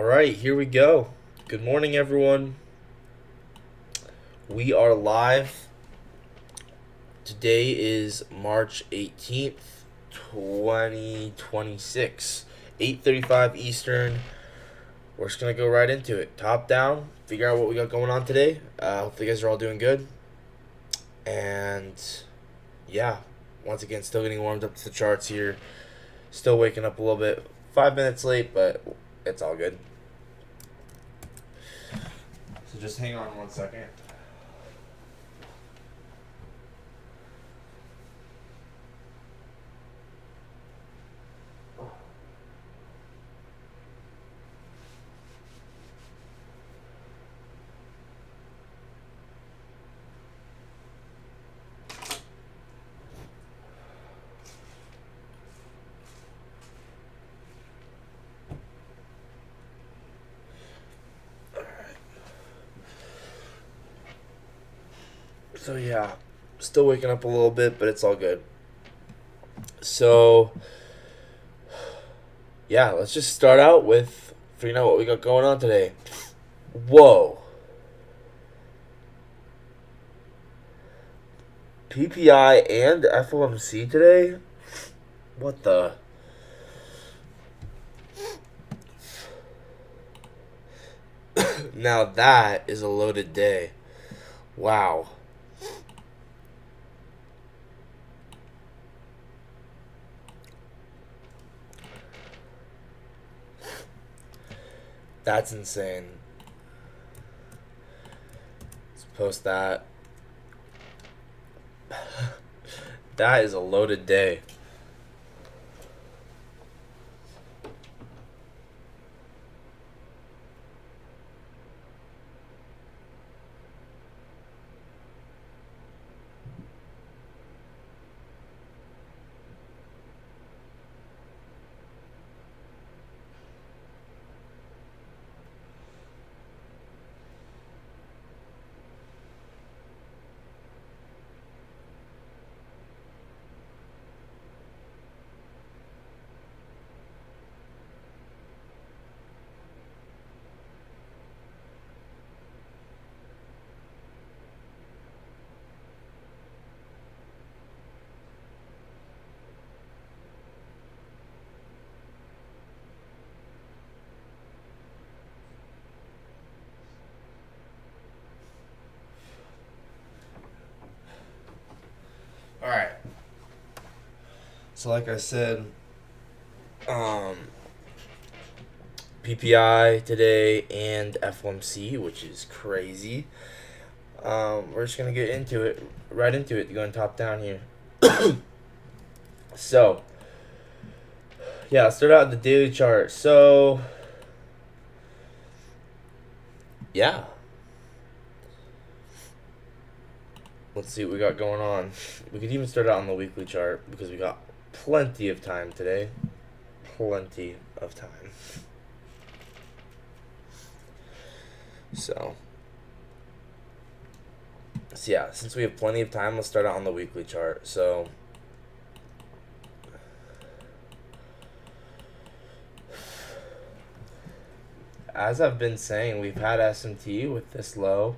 right, here we go. Good morning, everyone. We are live. Today is March 18th, 2026, 8:35 Eastern. We're just going to go right into it. Top down, figure out what we got going on today. Hopefully, you guys are all doing good. And yeah, once again, still getting warmed up to the charts here. Still waking up a little bit. 5 minutes late, but it's all good. So just hang on one second. So yeah, still waking up a little bit, but it's all good. So yeah, let's just start out with figuring out what we got going on today. Whoa. PPI and FOMC today? What the? Now that is a loaded day. Wow. That's insane. Let's post that. That is a loaded day. All right. So like I said, PPI today and FOMC, which is crazy. We're just gonna get into it, right into it, going top down here. So, yeah, let's start out the daily chart. So, yeah, let's see what we got going on. We could even start out on the weekly chart because we got plenty of time today. Plenty of time. So yeah, since we have plenty of time, let's start out on the weekly chart. So as I've been saying, we've had SMT with this low,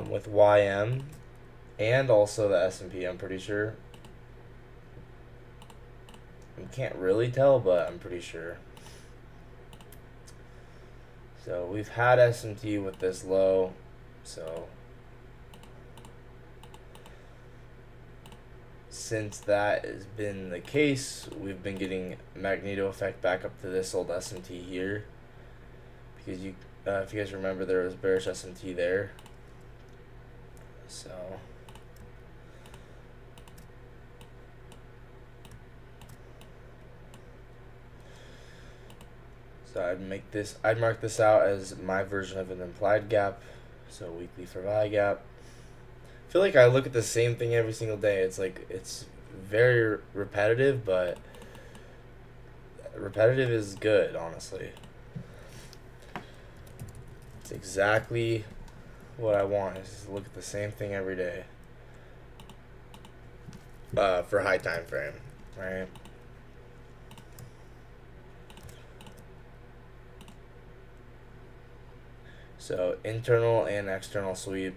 with YM, and also the S&P, I'm pretty sure. I can't really tell, but I'm pretty sure. So we've had SMT with this low, so since that has been the case, we've been getting magneto effect back up to this old SMT here, because if you guys remember, there was bearish SMT there. So I'd mark this out as my version of an implied gap. So weekly for VI gap. I feel like I look at the same thing every single day. It's like, it's very repetitive, but repetitive is good, honestly. It's exactly what I want, is to look at the same thing every day. For high time frame, right? So internal and external sweep.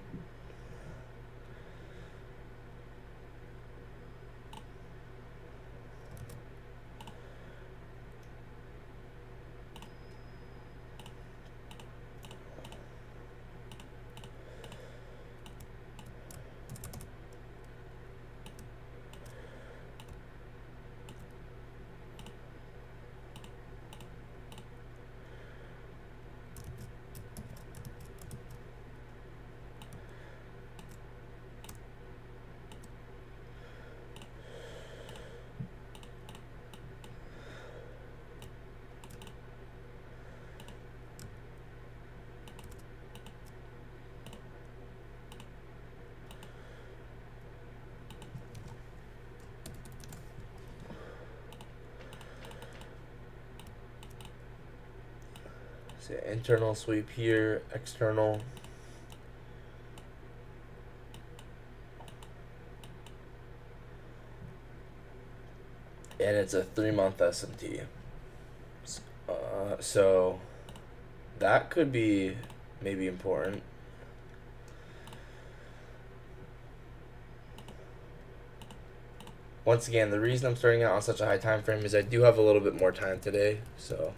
So internal sweep here, external. And it's a 3-month S&T. So that could be maybe important. Once again, the reason I'm starting out on such a high time frame is I do have a little bit more time today, so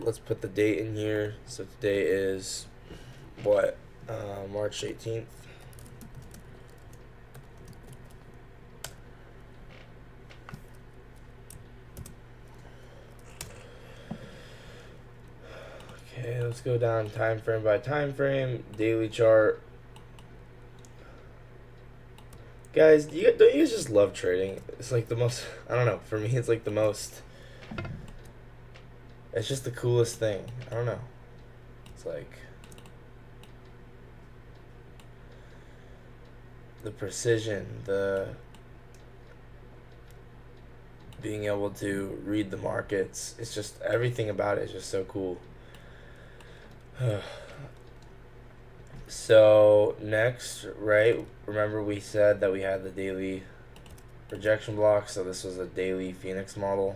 let's put the date in here. So today is what? March 18th. Okay, let's go down time frame by time frame, daily chart. Guys, don't you guys just love trading? It's like the most, I don't know, for me it's like the most, it's just the coolest thing. I don't know. It's like the precision, the being able to read the markets. It's just everything about it is just so cool. So next, right? Remember we said that we had the daily rejection block. So this was a daily Phoenix model.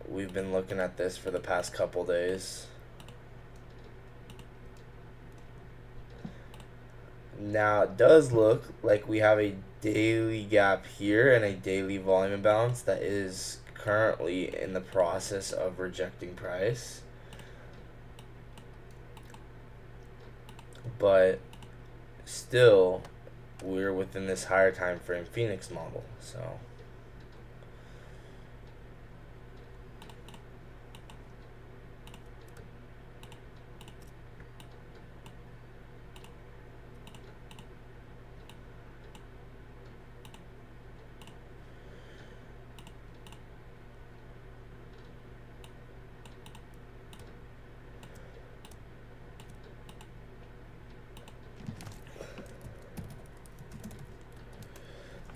We've been looking at this for the past couple days. Now it does look like we have a daily gap here and a daily volume imbalance that is currently in the process of rejecting price. But still, we're within this higher time frame Phoenix model. So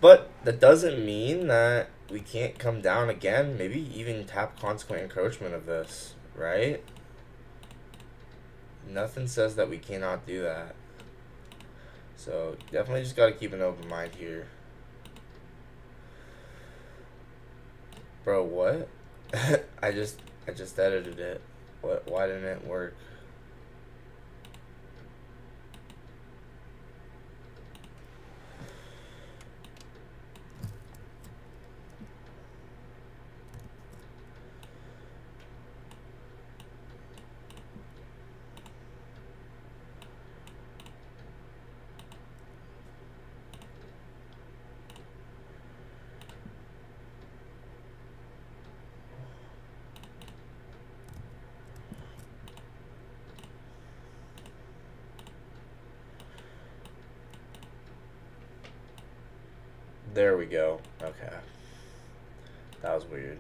but that doesn't mean that we can't come down again, maybe even tap consequent encroachment of this, right? Nothing says that we cannot do that. So definitely just got to keep an open mind here. Bro, what? I just edited it. What? Why didn't it work? There we go. Okay. That was weird.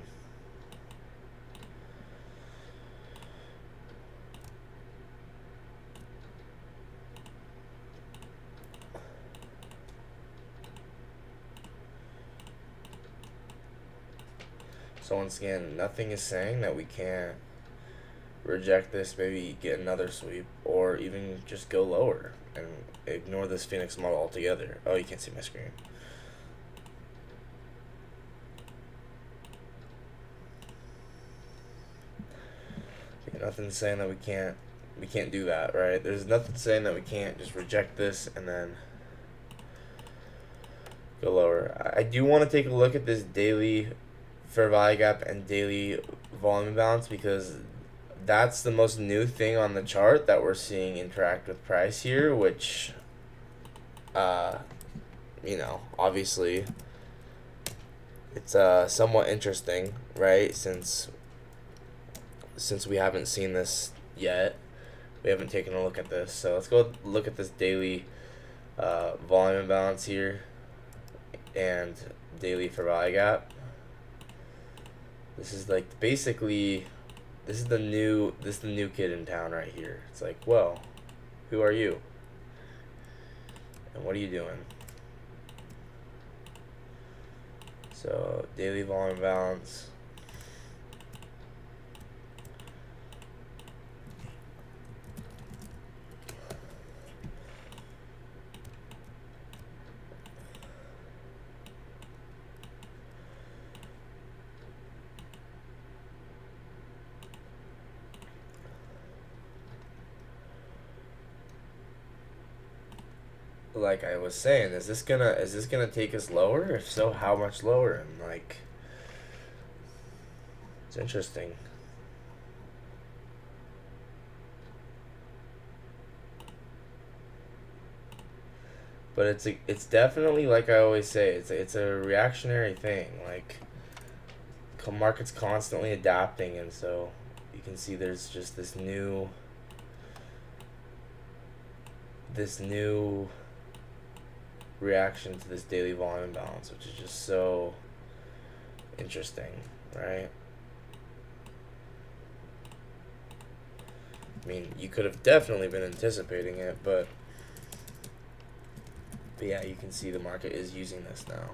So once again, nothing is saying that we can't reject this, maybe get another sweep, or even just go lower and ignore this Phoenix model altogether. Oh, you can't see my screen. Okay, nothing's saying that we can't do that, right? There's nothing saying that we can't just reject this and then go lower. I do want to take a look at this daily fair value gap and daily volume balance, because that's the most new thing on the chart that we're seeing interact with price here, which obviously it's somewhat interesting, right? Since we haven't seen this yet, we haven't taken a look at this. So let's go look at this daily volume imbalance here and daily fair value gap. This is like basically this is the new kid in town right here. It's like, well, who are you? And what are you doing? So daily volume balance. Like I was saying, is this gonna take us lower? If so, how much lower? And like, it's interesting. But it's definitely, like I always say, it's a reactionary thing. Like, market's constantly adapting, and so you can see there's just this new reaction to this daily volume imbalance, which is just so interesting, right? I mean, you could have definitely been anticipating it, but yeah, you can see the market is using this now.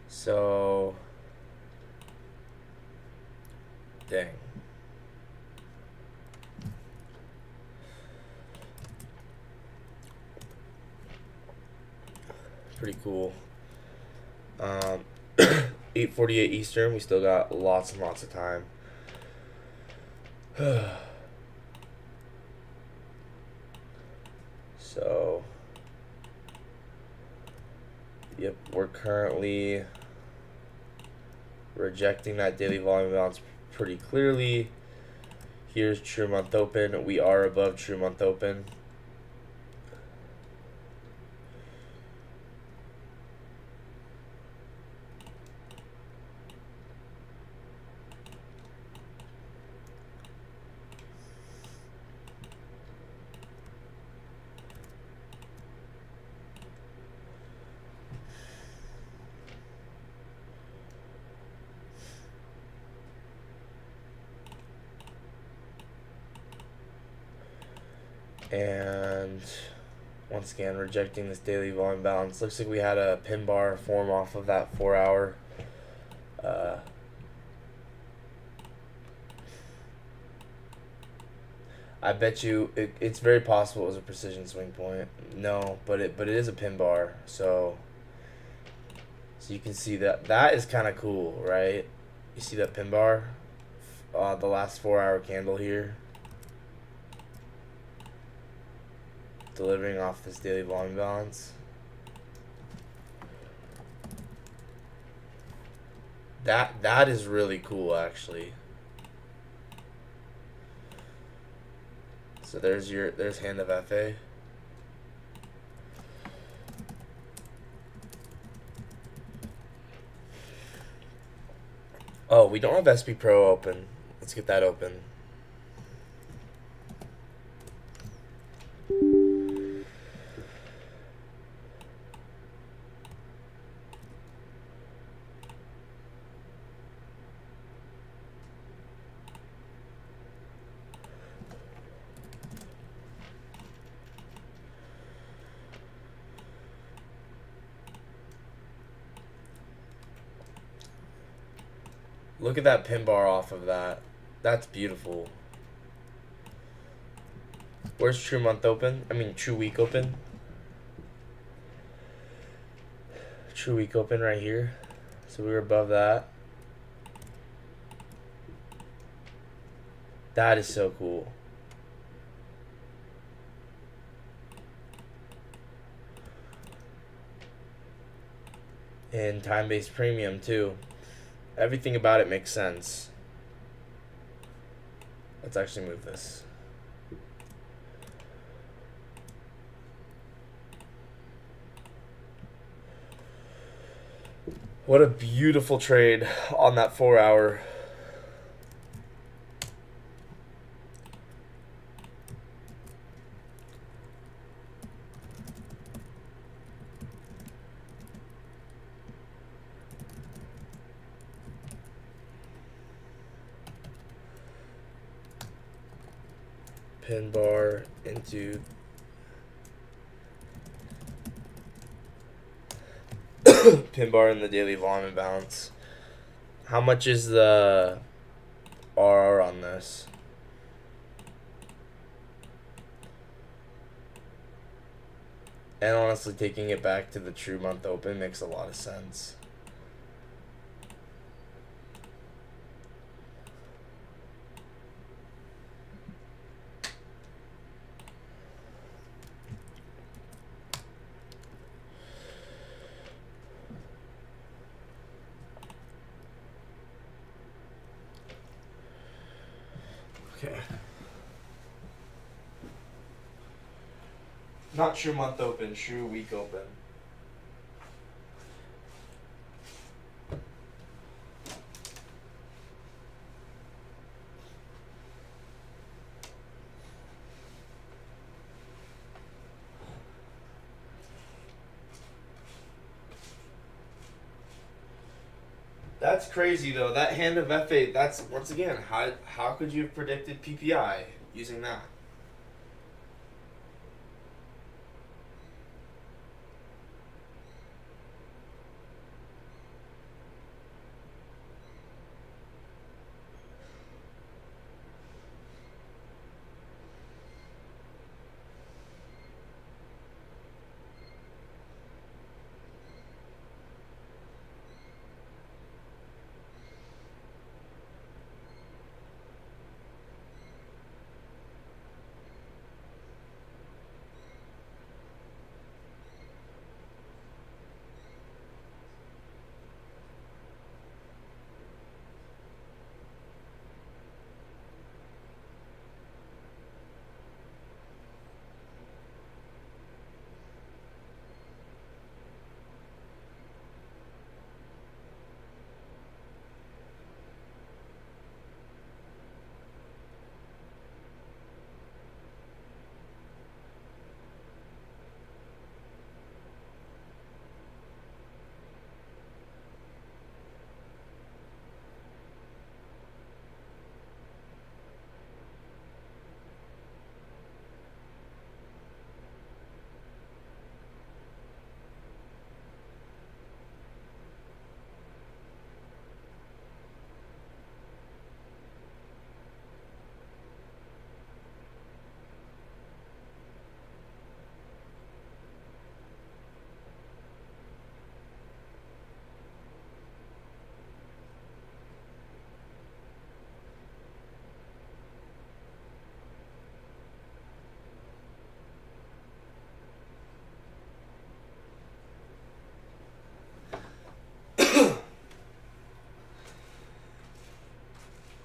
So, dang. Pretty cool. 8:48 Eastern. We still got lots and lots of time. So, yep, we're currently rejecting that daily volume balance pretty clearly. Here's true month open. We are above true month open. And once again, rejecting this daily volume balance. Looks like we had a pin bar form off of that 4 hour. I bet you it's very possible it was a precision swing point. No, but it is a pin bar. So you can see that is kind of cool, right? You see that pin bar, the last 4 hour candle here, delivering off this daily volume balance. That is really cool, actually. So there's hand of FA. Oh, we don't have SP Pro open. Let's get that open. Look at that pin bar off of that. That's beautiful. Where's True Month Open? I mean, True Week Open. True Week Open right here. So we were above that. That is so cool. And time-based premium too. Everything about it makes sense. Let's actually move this. What a beautiful trade on that 4 hour. Pin bar into pin bar in the daily volume imbalance. How much is the RR on this? And honestly, taking it back to the True Month Open makes a lot of sense. Okay. Not True Month Open, True Week Open. That's crazy though. That hand of F8, that's once again, how could you have predicted PPI using that?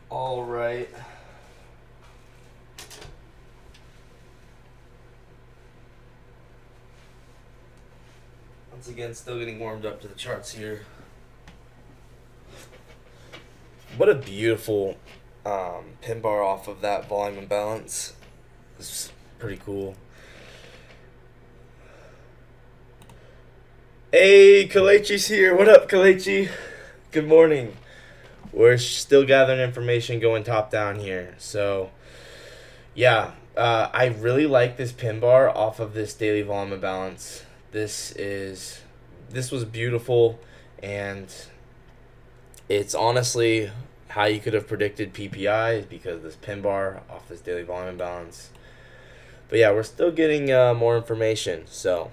All right. Once again, still getting warmed up to the charts here. What a beautiful pin bar off of that volume imbalance. It's pretty cool. Hey, Kalechi's here. What up, Kalechi? Good morning. We're still gathering information going top down here. So, yeah, I really like this pin bar off of this daily volume imbalance. This was beautiful, and It's honestly how you could have predicted PPI because this pin bar off this daily volume imbalance. But yeah, we're still getting more information. So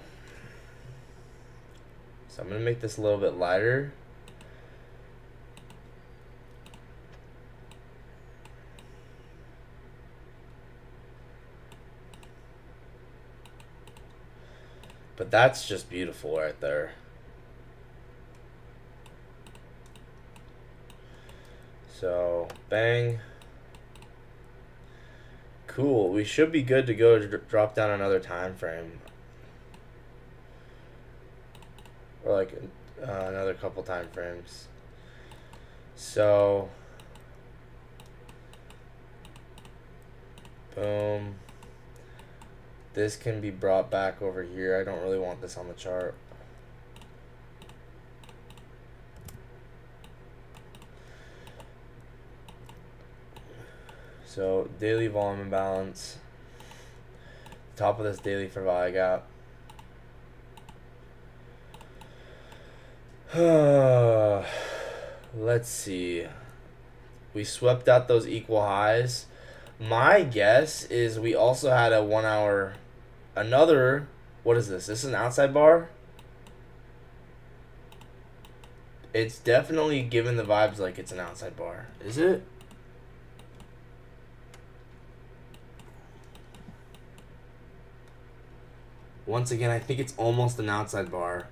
I'm going to make this a little bit lighter. But that's just beautiful right there. So, bang. Cool. We should be good to go to drop down another time frame. Or like another couple time frames. So, boom. This can be brought back over here. I don't really want this on the chart. So daily volume imbalance. Top of this daily for value gap. Let's see. We swept out those equal highs. My guess is we also had a 1 hour, another, what is this? This is an outside bar? It's definitely giving the vibes like it's an outside bar. Is it? Once again, I think it's almost an outside bar.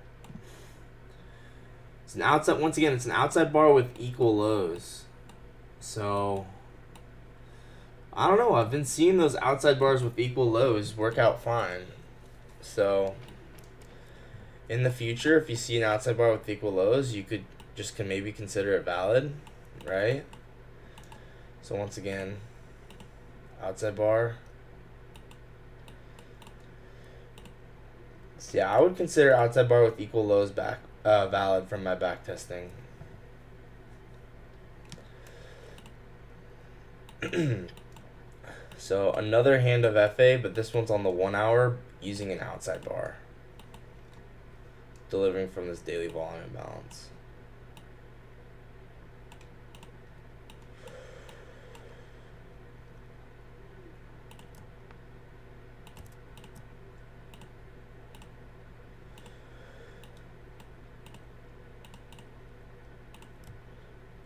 It's an outside, once again, it's an outside bar with equal lows. So, I don't know. I've been seeing those outside bars with equal lows work out fine. So, in the future, if you see an outside bar with equal lows, you could just maybe consider it valid, right? So once again, outside bar. So yeah, I would consider outside bar with equal lows back valid from my back testing. So another hand of FA, but this one's on the 1 hour using an outside bar. Delivering from this daily volume imbalance.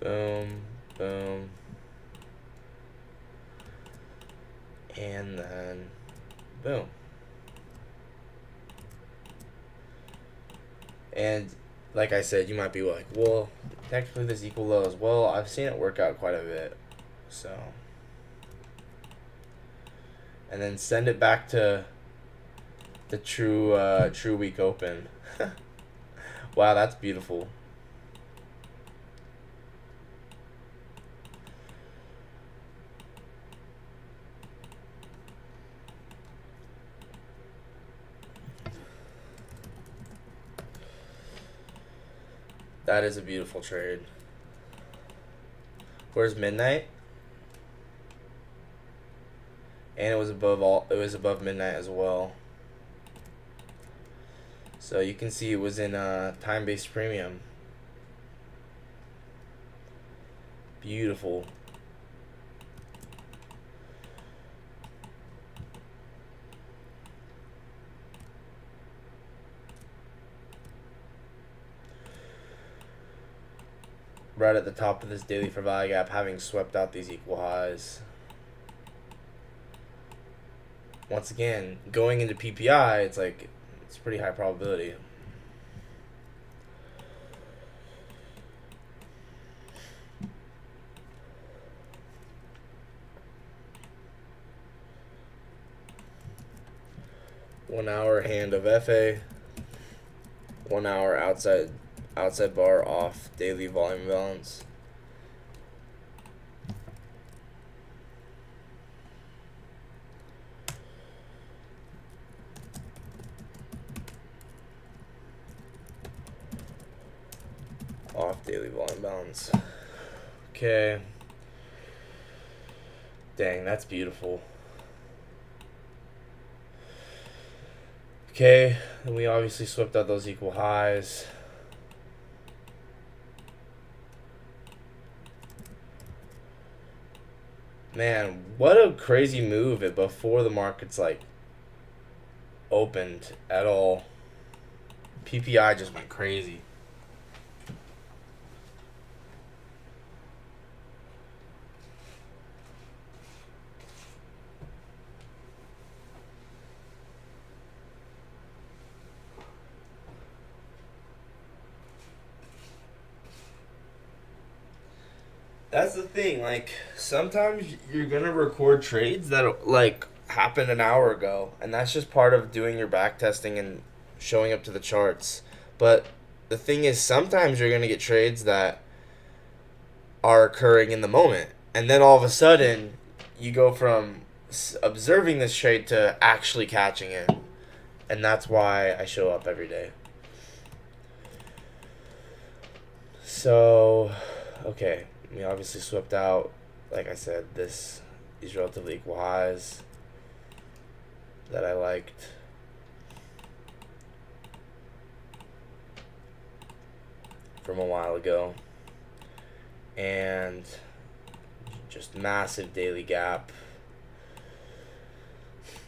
Boom, boom. And then boom. And like I said, you might be like, well, technically this equal lows. Well, I've seen it work out quite a bit. So, and then send it back to the true week open. Wow, that's beautiful. That is a beautiful trade. Where's midnight? And it was above midnight as well. So you can see it was in time-based premium. Beautiful. Right at the top of this daily for value gap, having swept out these equal highs. Once again, going into PPI, it's like it's pretty high probability. One hour hand of FA. 1 hour outside bar off daily volume balance. Off daily volume balance. Okay. Dang, that's beautiful. Okay, and we obviously swept out those equal highs. Man, what a crazy move it before the market's like opened at all. PPI just went crazy. That's the thing. Like sometimes you're gonna record trades that like happened an hour ago, and that's just part of doing your back testing and showing up to the charts. But the thing is, sometimes you're gonna get trades that are occurring in the moment, and then all of a sudden you go from observing this trade to actually catching it, and that's why I show up every day. So, okay, we obviously swept out. Like I said, these relatively equal highs that I liked. From a while ago. And just massive daily gap.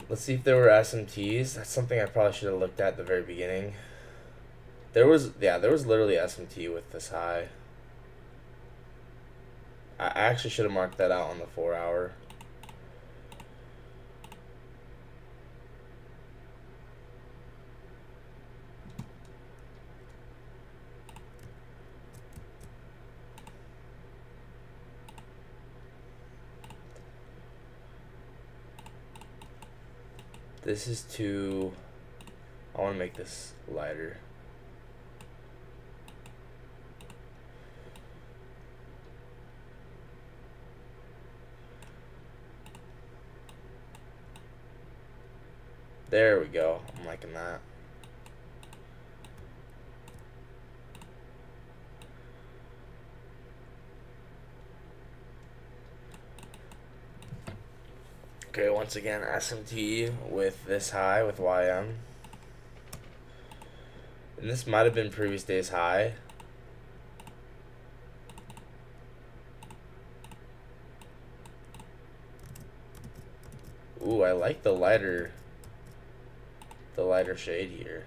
Let's see if there were SMTs. That's something I probably should have looked at the very beginning. There was literally SMT with this high. I actually should have marked that out on the 4-hour. This is too... I want to make this lighter. There we go. I'm liking that. Okay, once again, SMT with this high with YM. And this might have been previous day's high. Ooh, I like the lighter shade here.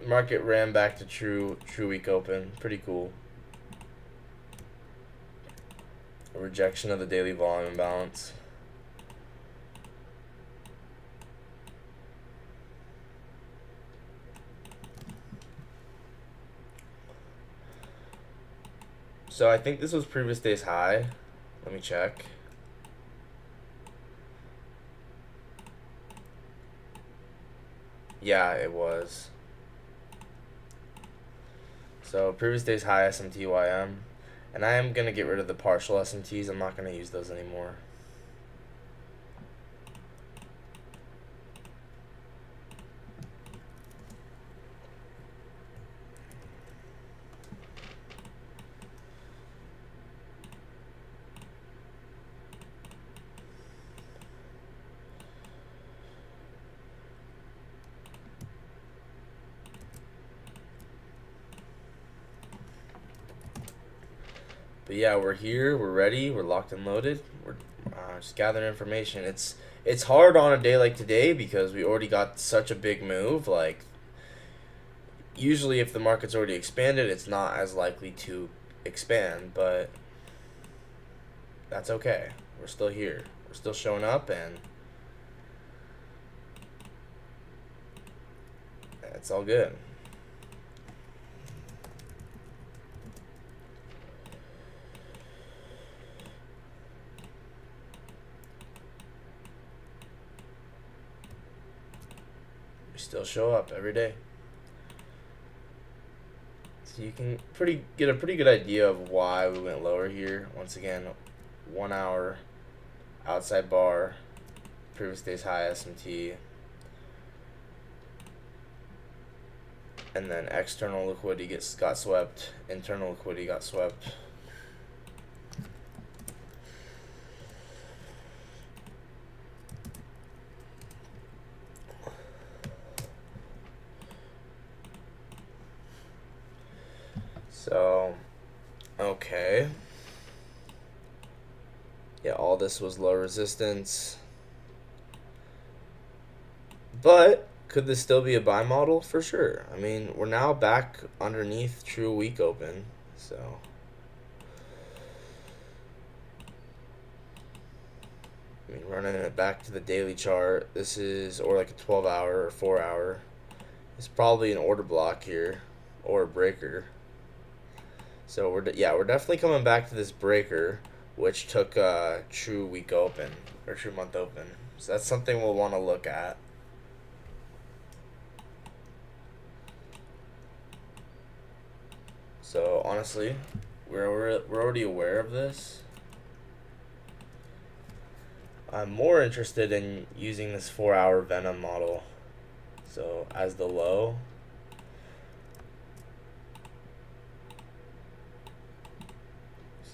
Market ran back to true week open. Pretty cool. A rejection of the daily volume imbalance. So I think this was previous day's high. Let me check. Yeah, it was. So previous day's high SMTYM. And I am going to get rid of the partial SMTs. I'm not going to use those anymore. But yeah, we're here, we're ready, we're locked and loaded. We're just gathering information. It's hard on a day like today because we already got such a big move. Like, usually if the market's already expanded, it's not as likely to expand, but that's okay. We're still here. We're still showing up, and it's all good. Still show up every day. So you can get a pretty good idea of why we went lower here. Once again, 1 hour outside bar, previous day's high SMT. And then external liquidity got swept. Internal liquidity got swept. So, okay. Yeah, all this was low resistance. But could this still be a buy model? For sure. I mean, we're now back underneath true week open. So, I mean, running it back to the daily chart. This is, or like a 12-hour or 4-hour. It's probably an order block here or a breaker. So we're definitely coming back to this breaker, which took a true week open or true month open. So that's something we'll want to look at. So honestly, we're already aware of this. I'm more interested in using this 4-hour Venom model. So as the low.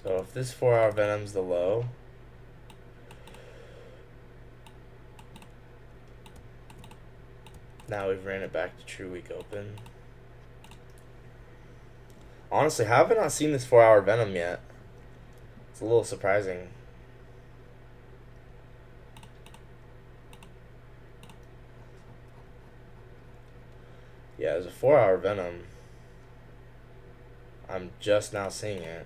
So if this 4-hour Venom's the low, now we've ran it back to true week open. Honestly, how have I not seen this 4-hour Venom yet? It's a little surprising. Yeah, there's a 4-hour Venom. I'm just now seeing it.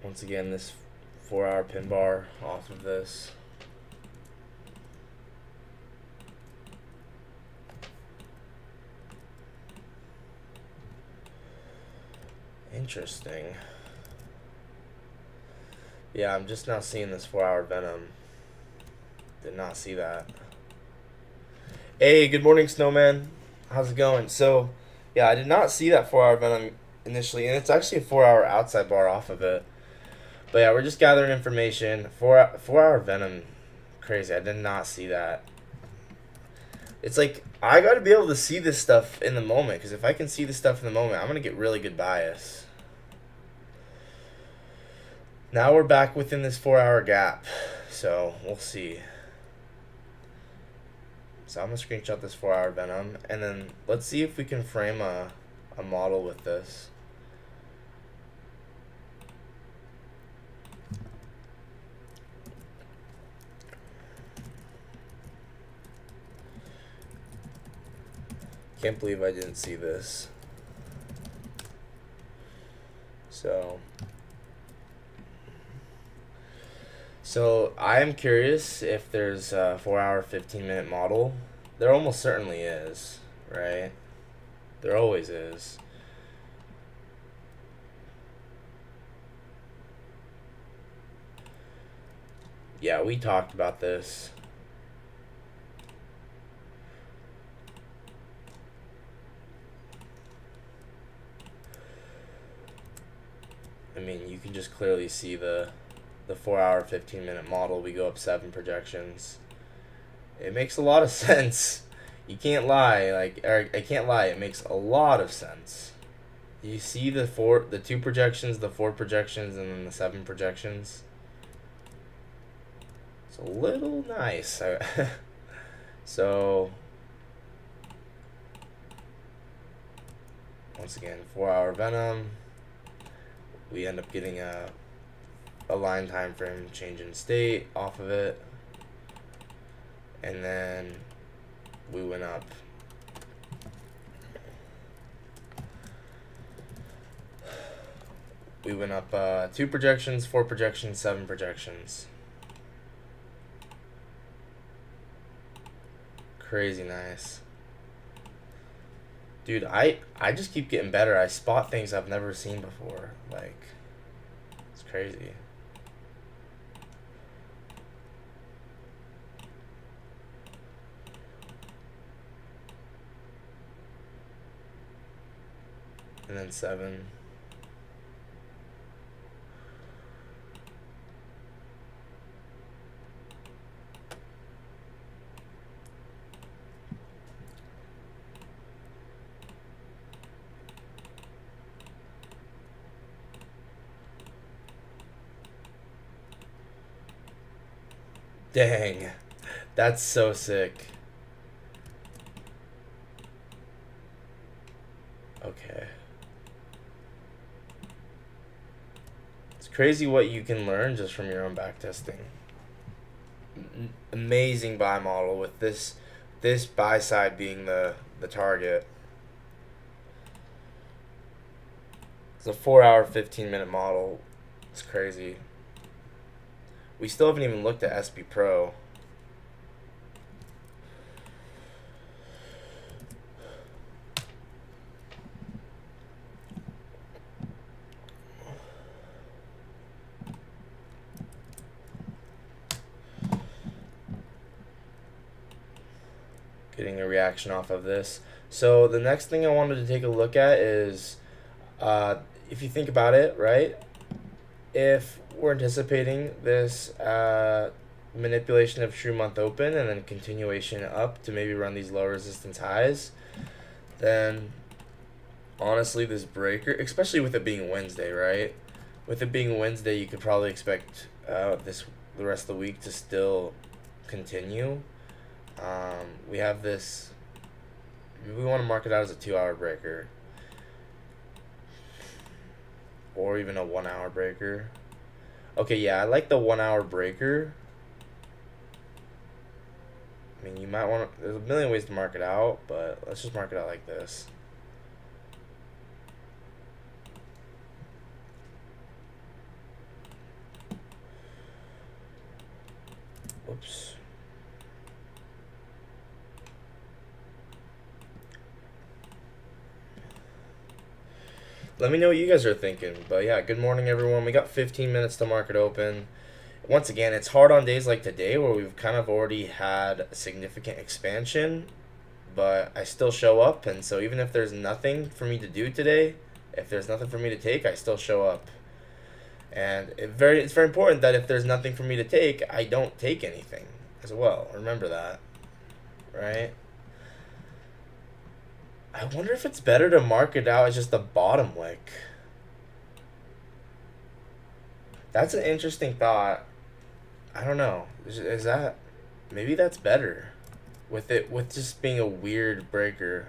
Once again, this 4-hour pin bar off of this. Interesting. Yeah, I'm just now seeing this 4-hour Venom. Did not see that. Hey, good morning, Snowman. How's it going? So, yeah, I did not see that 4-hour Venom initially, and it's actually a 4-hour outside bar off of it. But yeah, we're just gathering information. 4-hour Venom, crazy. I did not see that. It's like I got to be able to see this stuff in the moment, because if I can see this stuff in the moment, I'm gonna get really good bias. Now we're back within this 4-hour gap, so we'll see. So I'm gonna screenshot this 4-hour Venom, and then let's see if we can frame a model with this. Can't believe I didn't see this. So I am curious if there's a 4-hour, 15-minute model. There almost certainly is, right? There always is. Yeah, we talked about this. I mean, you can just clearly see the 4-hour, 15-minute model. We go up 7 projections. It makes a lot of sense. You can't lie. I can't lie. It makes a lot of sense. You see the 2 projections, the 4 projections, and then the 7 projections. It's a little nice. So once again, 4-hour Venom. We end up getting a line time frame change in state off of it, and then we went up. We went up 2 projections, 4 projections, 7 projections. Crazy nice. Dude, I just keep getting better. I spot things I've never seen before. Like, it's crazy. And then 7. Dang. That's so sick. Okay. It's crazy what you can learn just from your own backtesting. Amazing buy model with this buy side being the target. It's a 4-hour, 15-minute model. It's crazy. We still haven't even looked at SB Pro. Getting a reaction off of this. So the next thing I wanted to take a look at is, if you think about it, right? If we're anticipating this manipulation of true month open and then continuation up to maybe run these low resistance highs, then honestly this breaker, especially with it being Wednesday, right? With it being Wednesday, you could probably expect the rest of the week to still continue. We have this. We want to mark it out as a 2-hour breaker, or even a 1-hour breaker. Okay, yeah, I like the 1-hour breaker. I mean, you might want to. There's a million ways to mark it out, but let's just mark it out like this. Whoops. Let me know what you guys are thinking. But yeah, good morning, everyone. We got 15 minutes to market open. Once again, it's hard on days like today where we've kind of already had significant expansion, but I still show up. And so even if there's nothing for me to do today, if there's nothing for me to take, I still show up. And it's very important that if there's nothing for me to take, I don't take anything as well. Remember that, right? I wonder if it's better to mark it out as just the bottom wick. That's an interesting thought. I don't know. Is that maybe that's better with just being a weird breaker?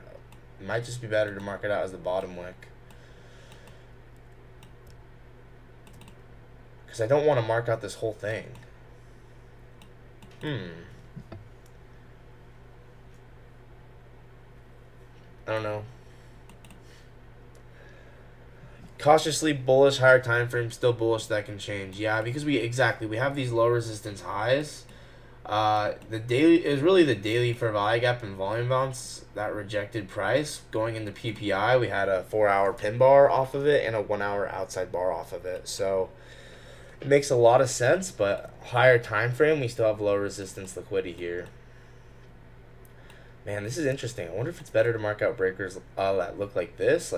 It might just be better to mark it out as the bottom wick. Because I don't want to mark out this whole thing. I don't know. Cautiously bullish, higher time frame, still bullish, that can change. Yeah, because we have these low resistance highs. The daily is really the daily for value gap and volume bounce, that rejected price going into PPI. We had a 4-hour pin bar off of it and a 1-hour outside bar off of it. So it makes a lot of sense, but higher time frame, we still have low resistance liquidity here. Man, this is interesting. I wonder if it's better to mark out breakers that look like this.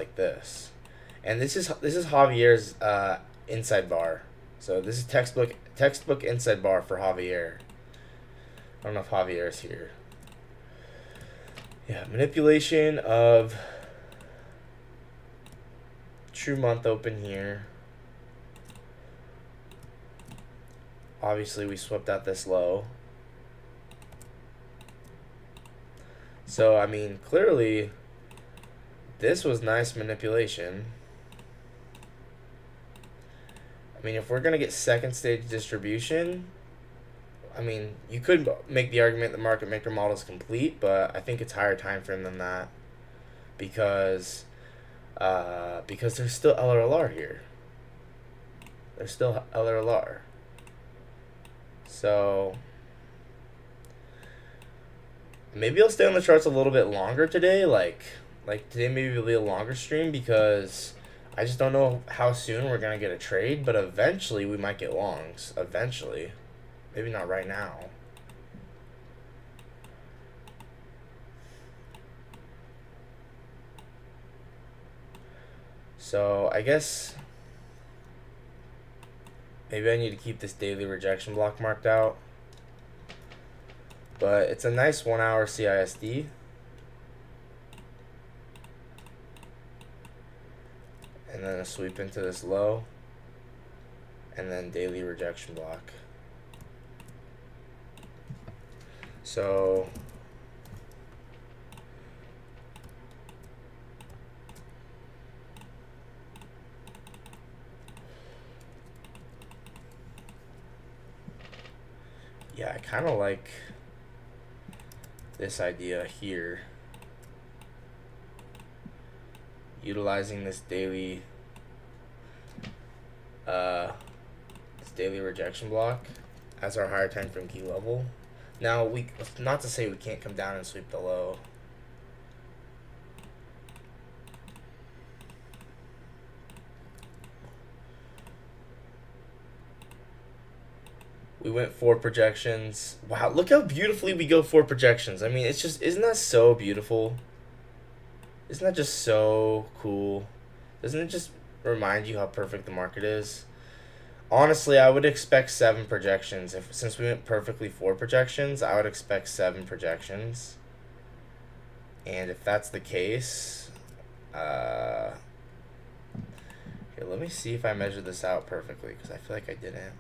And this is Javier's inside bar. So this is textbook inside bar for Javier. I don't know if Javier's here. Yeah, manipulation of true month open here. Obviously, we swept out this low. So, I mean, clearly, this was nice manipulation. I mean, if we're going to get second stage distribution, I mean, you could make the argument the market maker model is complete, but I think it's higher time frame than that because there's still LRLR here. There's still LRLR. So maybe I'll stay on the charts a little bit longer today. Like today maybe will be a longer stream because I just don't know how soon we're gonna get a trade, but eventually we might get longs. Eventually, maybe not right now. So I guess maybe I need to keep this daily rejection block marked out. But it's a nice 1 hour CISD. And then a sweep into this low. And then daily rejection block. So yeah, I kind of like this idea here. Utilizing this daily rejection block as our higher time frame key level. Now not to say we can't come down and sweep the low. We went 4 projections. Wow, look how beautifully we go 4 projections. I mean, it's just, isn't that so beautiful? Isn't that just so cool? Doesn't it just remind you how perfect the market is? Honestly, I would expect 7 projections. Since we went perfectly 4 projections, I would expect 7 projections. And if that's the case, here, let me see if I measured this out perfectly, because I feel like I didn't.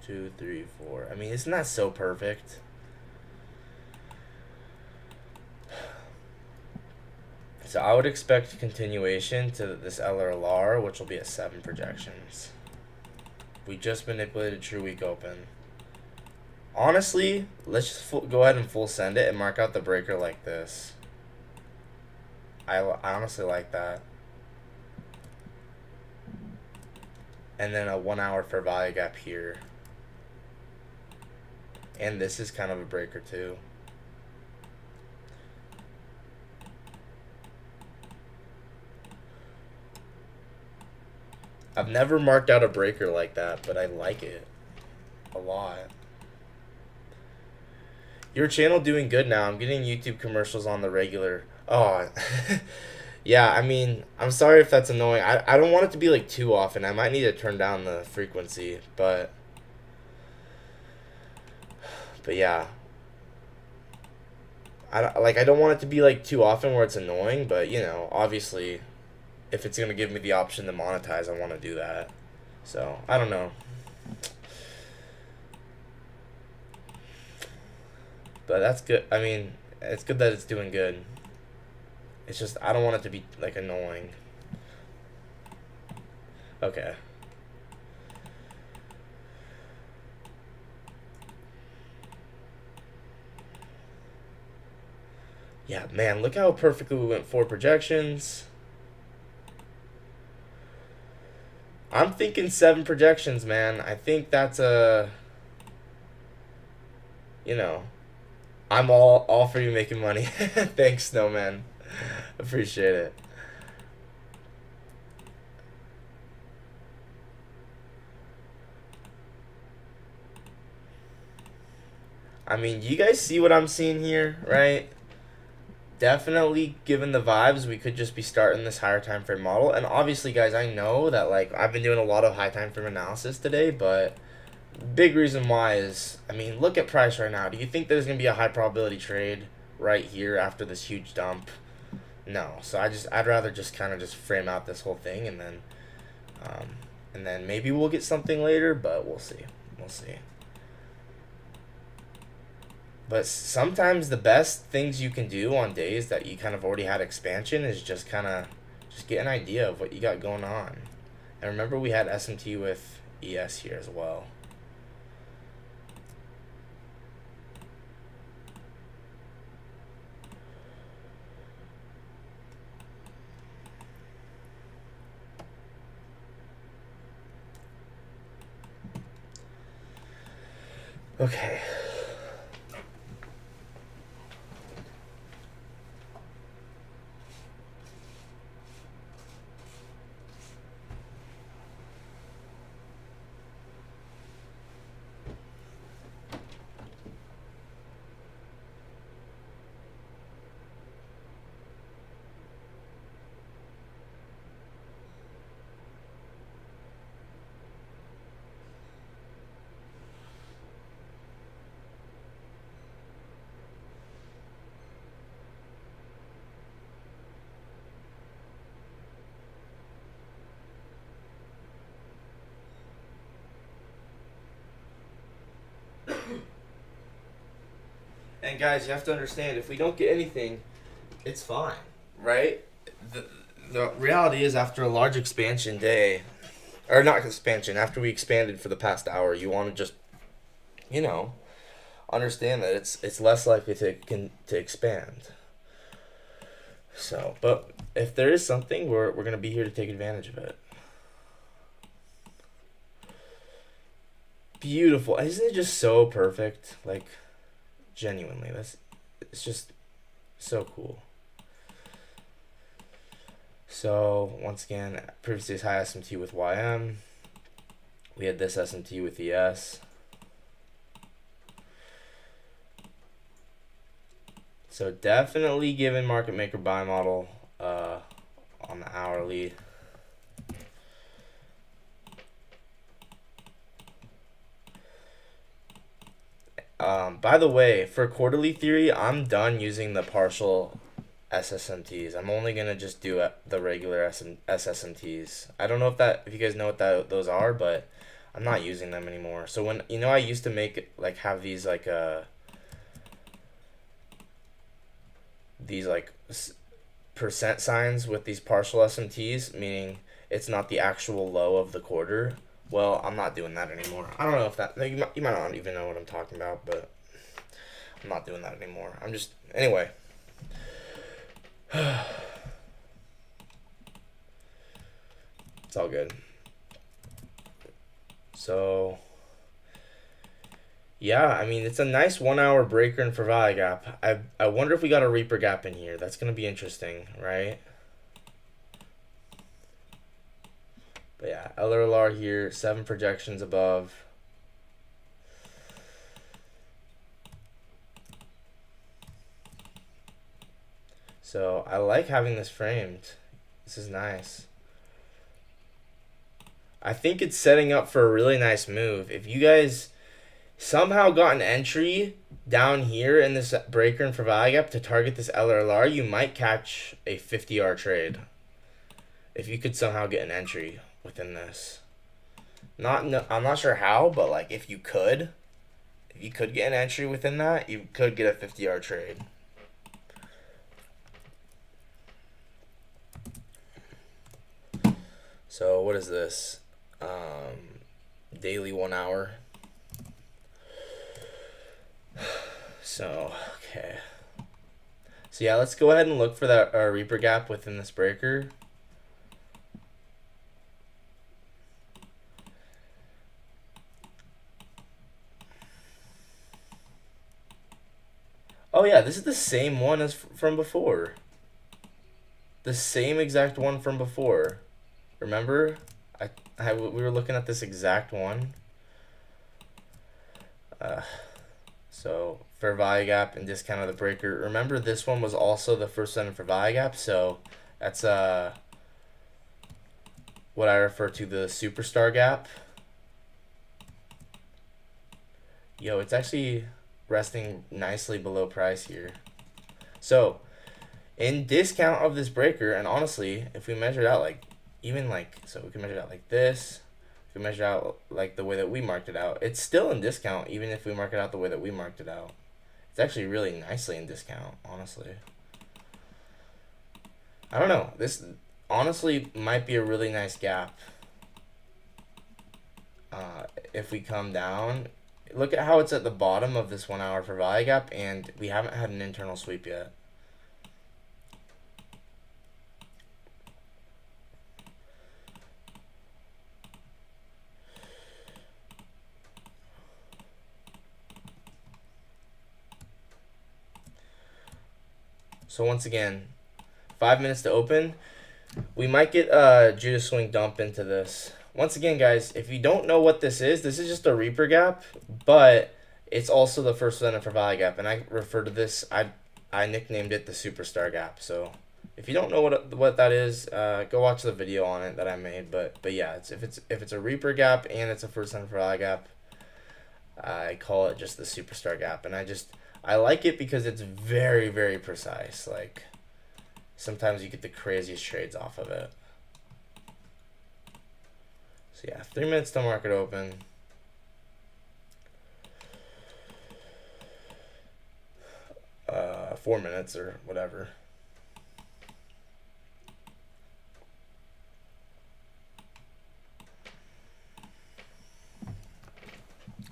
2, 3, 4. I mean, isn't that so perfect? So I would expect continuation to this LRLR, which will be at 7 projections. We just manipulated true week open. Honestly, let's just go ahead and full send it and mark out the breaker like this. I honestly like that. And then a 1 hour fair value gap here. And this is kind of a breaker too. I've never marked out a breaker like that, but I like it a lot. Your channel doing good now. I'm getting YouTube commercials on the regular. Oh, yeah, I mean, I'm sorry if that's annoying. I don't want it to be like too often. I might need to turn down the frequency, but yeah. I don't want it to be like too often where it's annoying, but you know, obviously if it's going to give me the option to monetize, I want to do that. So, I don't know. But that's good. I mean, it's good that it's doing good. It's just, I don't want it to be, like, annoying. Okay. Yeah, man, look how perfectly we went 4 projections. I'm thinking 7 projections, man. I think that's a, you know, I'm all for you making money. Thanks, Snowman. Appreciate it. I mean, you guys see what I'm seeing here, right? Definitely, given the vibes, we could just be starting this higher time frame model. And obviously, guys, I know that like I've been doing a lot of high time frame analysis today, but big reason why is, I mean, look at price right now. Do you think there's gonna be a high probability trade right here after this huge dump? No. So I'd rather just kind of just frame out this whole thing and then maybe we'll get something later, but we'll see. We'll see. But sometimes the best things you can do on days that you kind of already had expansion is just kind of just get an idea of what you got going on. And remember, we had SMT with ES here as well. Okay. And guys, you have to understand, if we don't get anything, it's fine, right? The reality is, after a large expansion day, or not expansion, after we expanded for the past hour, you want to just, you know, understand that it's less likely to expand. So, but if there is something, we're gonna be here to take advantage of it. Beautiful, isn't it just so perfect? Like, genuinely, it's just so cool. So once again, previously high SMT with YM. We had this SMT with ES. So definitely giving market maker buy model on the hourly. By the way, for quarterly theory, I'm done using the partial SSMTs. I'm only gonna just do the regular SSMTs. I don't know if you guys know what those are, but I'm not using them anymore. So when I used to have these percent signs with these partial SMTs, meaning it's not the actual low of the quarter. Well, I'm not doing that anymore. I don't know if you might not even know what I'm talking about, but I'm not doing that anymore. Anyway. It's all good. So, yeah, I mean, it's a nice 1 hour breaker and for value gap. I wonder if we got a Reaper gap in here. That's going to be interesting, right? But yeah, LRLR here, 7 projections above. So I like having this framed. This is nice. I think it's setting up for a really nice move. If you guys somehow got an entry down here in this breaker and for value gap to target this LRLR, you might catch a 50R trade. If you could somehow get an entry within this. I'm not sure how, but like if you could get an entry within that, you could get a 50R trade. So what is this? Daily 1 hour. So, okay. So yeah, let's go ahead and look for that Reaper gap within this breaker. Oh yeah, this is the same one as from before. The same exact one from before. Remember? We were looking at this exact one. So fair value gap and discount of the breaker. Remember, this one was also the first one for value gap, so that's what I refer to the superstar gap. Yo, it's actually resting nicely below price here. So in discount of this breaker, and honestly, if we measure it out so we can measure it out like this. We measure out like the way that we marked it out. It's still in discount even if we mark it out the way that we marked it out. It's actually really nicely in discount, honestly. I don't know. This honestly might be a really nice gap. If we come down, look at how it's at the bottom of this 1 hour for value gap, and we haven't had an internal sweep yet. So once again, 5 minutes to open. We might get Judas Swing dump into this. Once again, guys, if you don't know what this is just a Reaper gap, but it's also the first center for value gap, and I refer to this. I nicknamed it the superstar gap. So if you don't know what that is, go watch the video on it that I made. But yeah, if it's a Reaper gap and it's a first center for value gap, I call it just the superstar gap, and I like it because it's very, very precise. Like, sometimes you get the craziest trades off of it. So yeah, 3 minutes to market open. 4 minutes or whatever.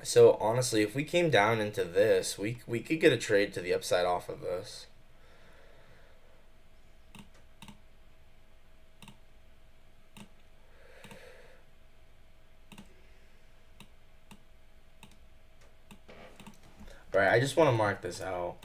So honestly, if we came down into this, we could get a trade to the upside off of this. Right, I just want to mark this out.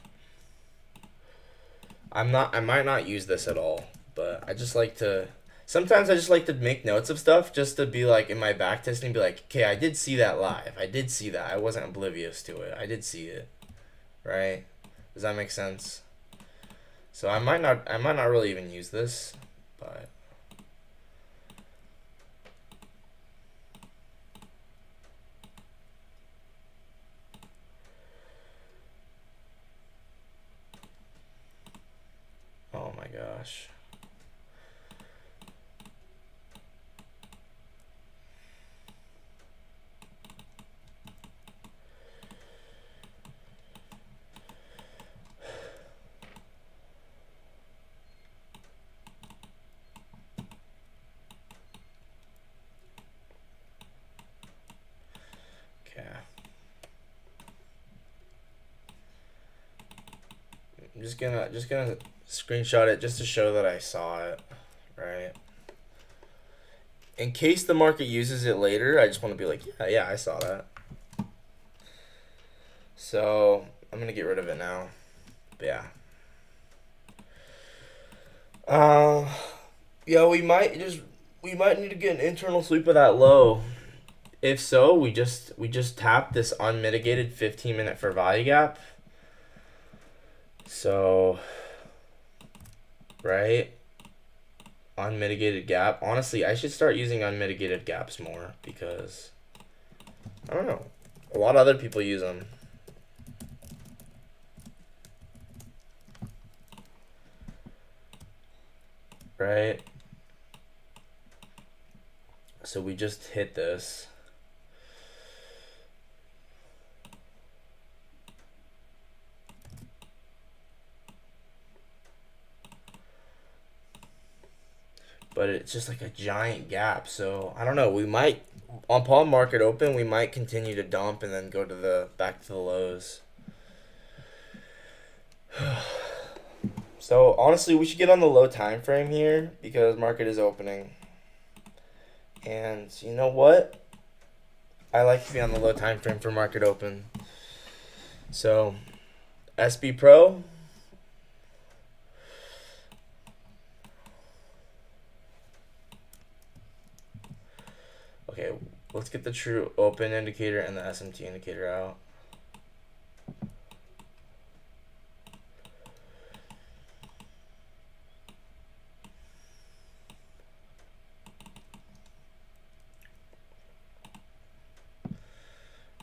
I might not use this at all, but I just like to, sometimes I just like to make notes of stuff just to be like in my back testing and be like, okay, I did see that live. I did see that. I wasn't oblivious to it. I did see it. Right? Does that make sense? So I might not really even use this, but oh my gosh. Okay. I'm just gonna screenshot it just to show that I saw it, right? In case the market uses it later, I just want to be like, yeah, I saw that. So I'm gonna get rid of it now. But yeah. Yeah, we might need to get an internal sweep of that low. If so, we just tap this unmitigated 15-minute for value gap. So, right? Unmitigated gap. Honestly, I should start using unmitigated gaps more because I don't know. A lot of other people use them. Right? So we just hit this. But it's just like a giant gap. So I don't know. We might, on palm market open, we might continue to dump and then go to the back to the lows. So honestly, we should get on the low time frame here because market is opening. And you know what? I like to be on the low time frame for market open. So SB Pro. Okay, let's get the true open indicator and the SMT indicator out.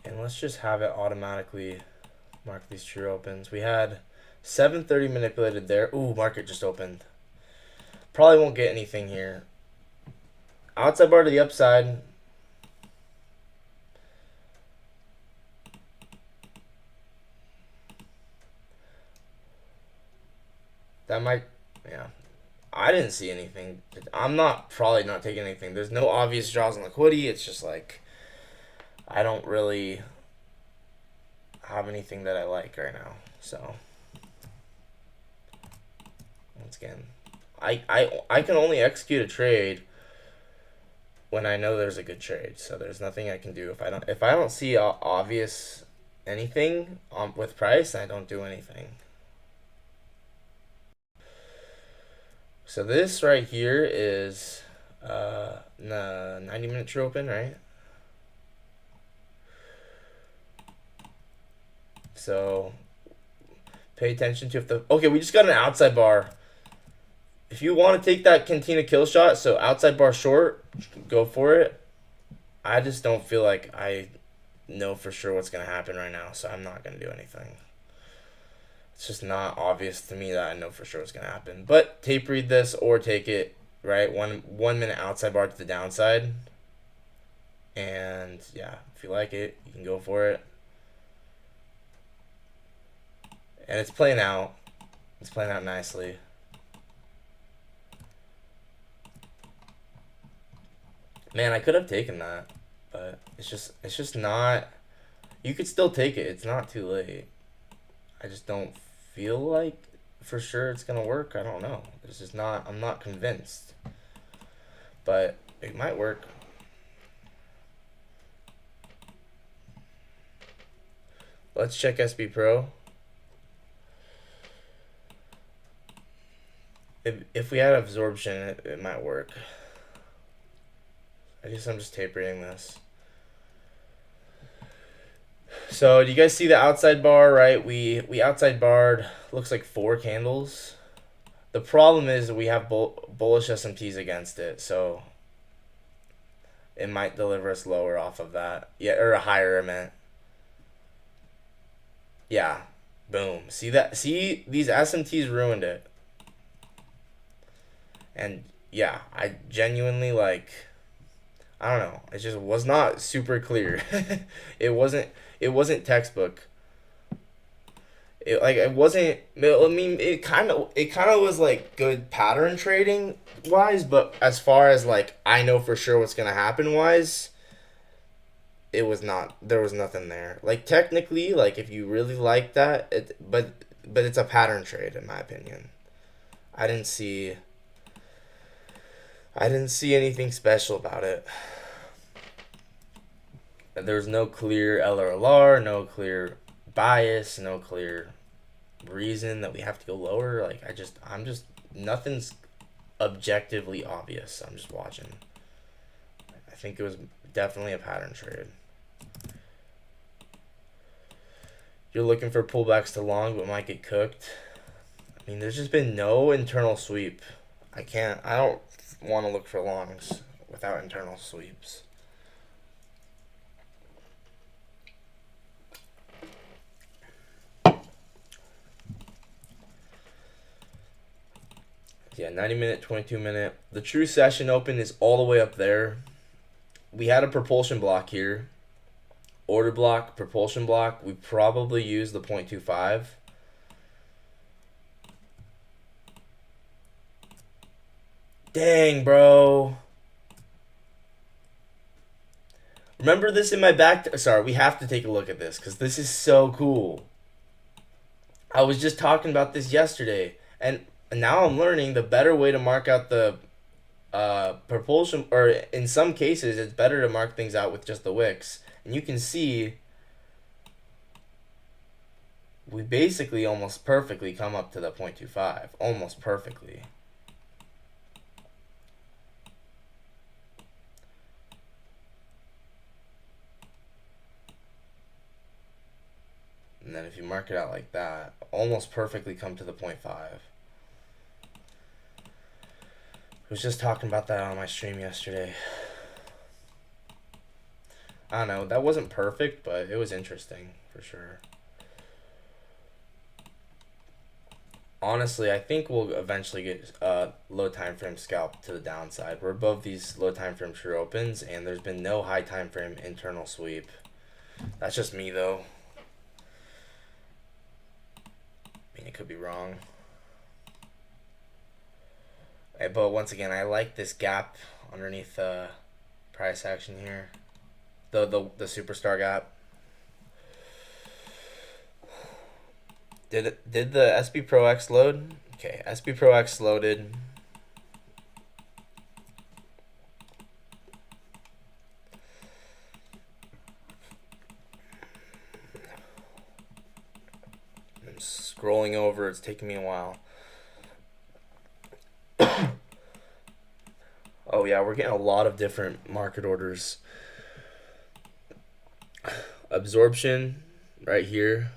And let's just have it automatically mark these true opens. We had 7:30 manipulated there. Ooh, market just opened. Probably won't get anything here. Outside bar to the upside. That might, yeah. I didn't see anything. I'm probably not taking anything. There's no obvious draws on liquidity. It's just like, I don't really have anything that I like right now. So, once again, I can only execute a trade when I know there's a good trade. So there's nothing I can do if I don't see obvious anything with price. I don't do anything. So this right here is 90-minute true open, right? So pay attention to okay, we just got an outside bar. If you want to take that Cantina kill shot, so outside bar short, go for it. I just don't feel like I know for sure what's going to happen right now, so I'm not going to do anything. It's just not obvious to me that I know for sure what's going to happen. But tape read this or take it, right? 1 minute outside bar to the downside. And yeah, if you like it, you can go for it. And it's playing out. It's playing out nicely. Man, I could have taken that, but it's just not. You could still take it. It's not too late. I just don't feel like for sure it's gonna work. I don't know. It's just not. I'm not convinced, but it might work. Let's check SB Pro. If we had absorption, it might work. I guess I'm just tape reading this. So do you guys see the outside bar, right? We outside barred, looks like 4 candles. The problem is we have bullish SMTs against it, so it might deliver us lower off of that. Yeah, or a higher, I meant. Yeah. Boom. See that? See, these SMTs ruined it. And yeah, I genuinely like, I don't know. It just was not super clear. it wasn't textbook. It wasn't. I mean, it kind of was like good pattern trading wise, but as far as like I know for sure what's gonna happen wise, it was not. There was nothing there. Like technically, like if you really like that, but it's a pattern trade in my opinion. I didn't see. I didn't see anything special about it. There's no clear LRLR, no clear bias, no clear reason that we have to go lower. Like I'm just nothing's objectively obvious. I'm just watching. I think it was definitely a pattern trade. You're looking for pullbacks to long but might get cooked. I mean, there's just been no internal sweep. I don't want to look for longs without internal sweeps. Yeah, 90-minute, 22-minute. The true session open is all the way up there. We had a propulsion block here. Order block, propulsion block. We probably used the 0.25. Dang, bro. Remember this in my back? Sorry, we have to take a look at this because this is so cool. I was just talking about this yesterday, and now I'm learning the better way to mark out the propulsion, or in some cases, it's better to mark things out with just the wicks. And you can see we basically almost perfectly come up to the 0.25. Almost perfectly. And then if you mark it out like that, almost perfectly come to the 0.5. I was just talking about that on my stream yesterday. I don't know, that wasn't perfect, but it was interesting for sure. Honestly, I think we'll eventually get low time frame scalp to the downside. We're above these low time frame true opens, and there's been no high time frame internal sweep. That's just me though. I mean, it could be wrong. But once again, I like this gap underneath price action here. The superstar gap. Did the SB Pro X load? Okay, SB Pro X loaded. I'm scrolling over, it's taking me a while. Oh yeah, we're getting a lot of different market orders. Absorption right here.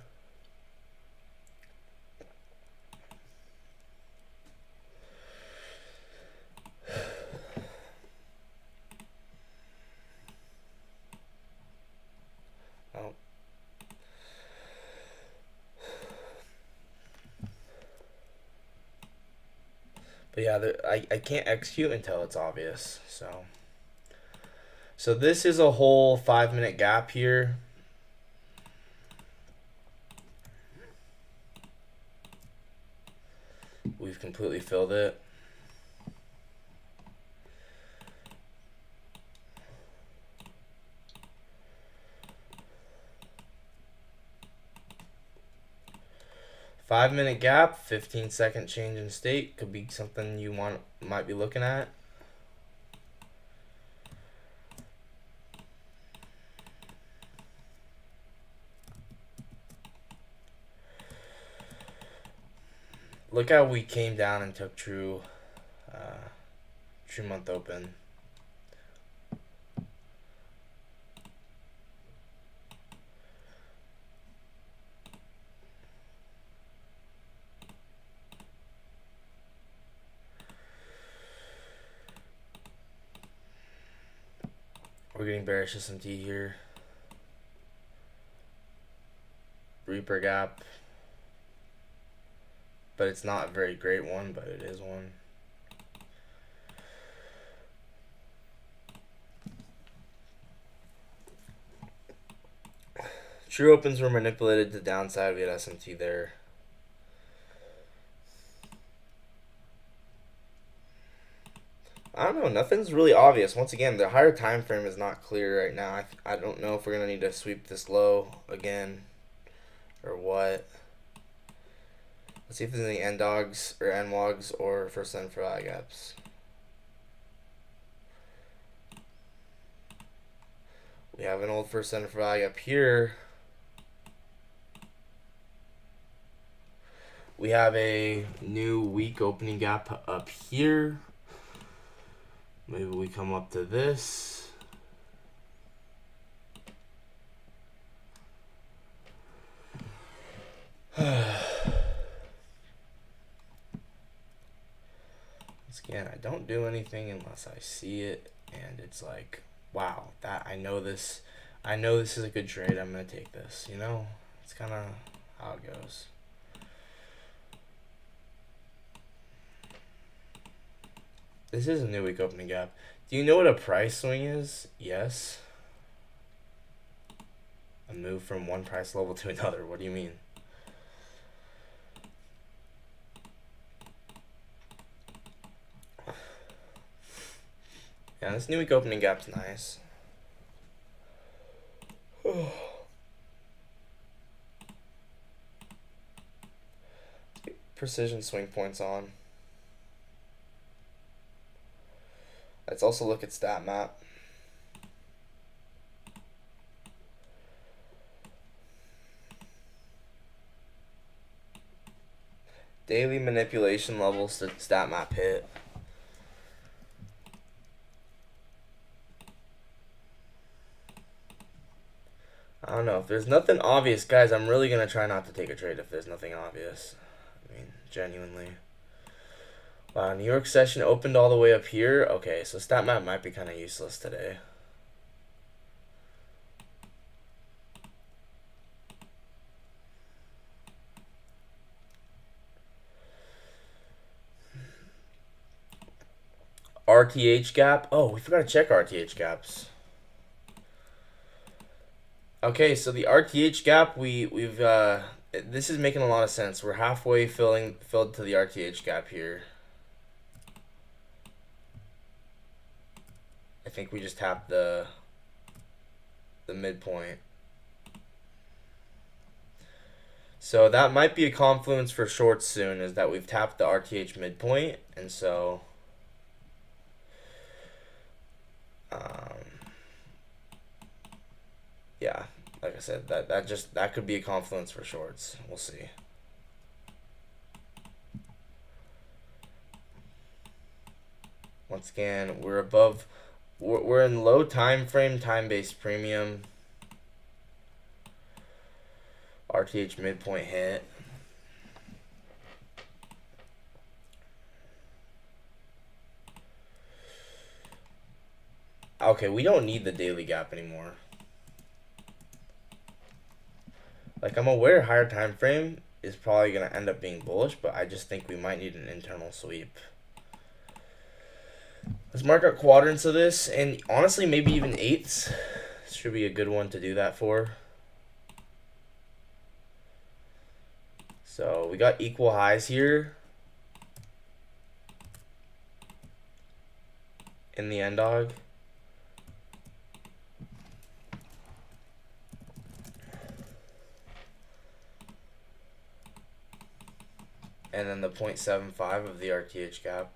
Oh. But yeah, I can't execute until it's obvious. So this is a whole 5-minute gap here. we've completely filled it. Five-minute gap, 15-second change in state could be something you might be looking at. Look how we came down and took true month open. We're getting bearish SMT here. Reaper gap. But it's not a very great one, but it is one. True opens were manipulated to downside. We had SMT there. I don't know. Nothing's really obvious. Once again, the higher time frame is not clear right now. I don't know if we're going to need to sweep this low again or what. Let's see if there's any NDOGs or NWOGs or first end for lag gaps. We have an old first end for lag gap here. We have a new weak opening gap up here. Maybe we come up to this. Again, I don't do anything unless I see it and it's like, wow, that I know this is a good trade. I'm gonna take this, you know? It's kind of how it goes. This is a new week opening gap. Do you know what a price swing is? Yes. A move from one price level to another. What do you mean? Yeah, this new week opening gap's nice. Precision swing points on. Let's also look at stat map. Daily manipulation levels to stat map hit. I don't know. If there's nothing obvious, guys, I'm really going to try not to take a trade if there's nothing obvious. I mean, genuinely. Wow, New York session opened all the way up here. Okay, so stat map might be kind of useless today. RTH gap. Oh, we forgot to check RTH gaps. Okay, so the RTH gap, we've this is making a lot of sense. We're halfway filled to the RTH gap here. I think we just tapped the midpoint. So that might be a confluence for shorts soon, is that we've tapped the RTH midpoint, and so yeah, like I said, that could be a confluence for shorts. We'll see. Once again, we're in low time frame, time-based premium. RTH midpoint hit. Okay, we don't need the daily gap anymore. Like, I'm aware higher time frame is probably going to end up being bullish, but I just think we might need an internal sweep. Let's mark out quadrants of this, and honestly, maybe even eighths. This should be a good one to do that for. So we got equal highs here. in the end dog. And then the 0.75 of the RTH gap.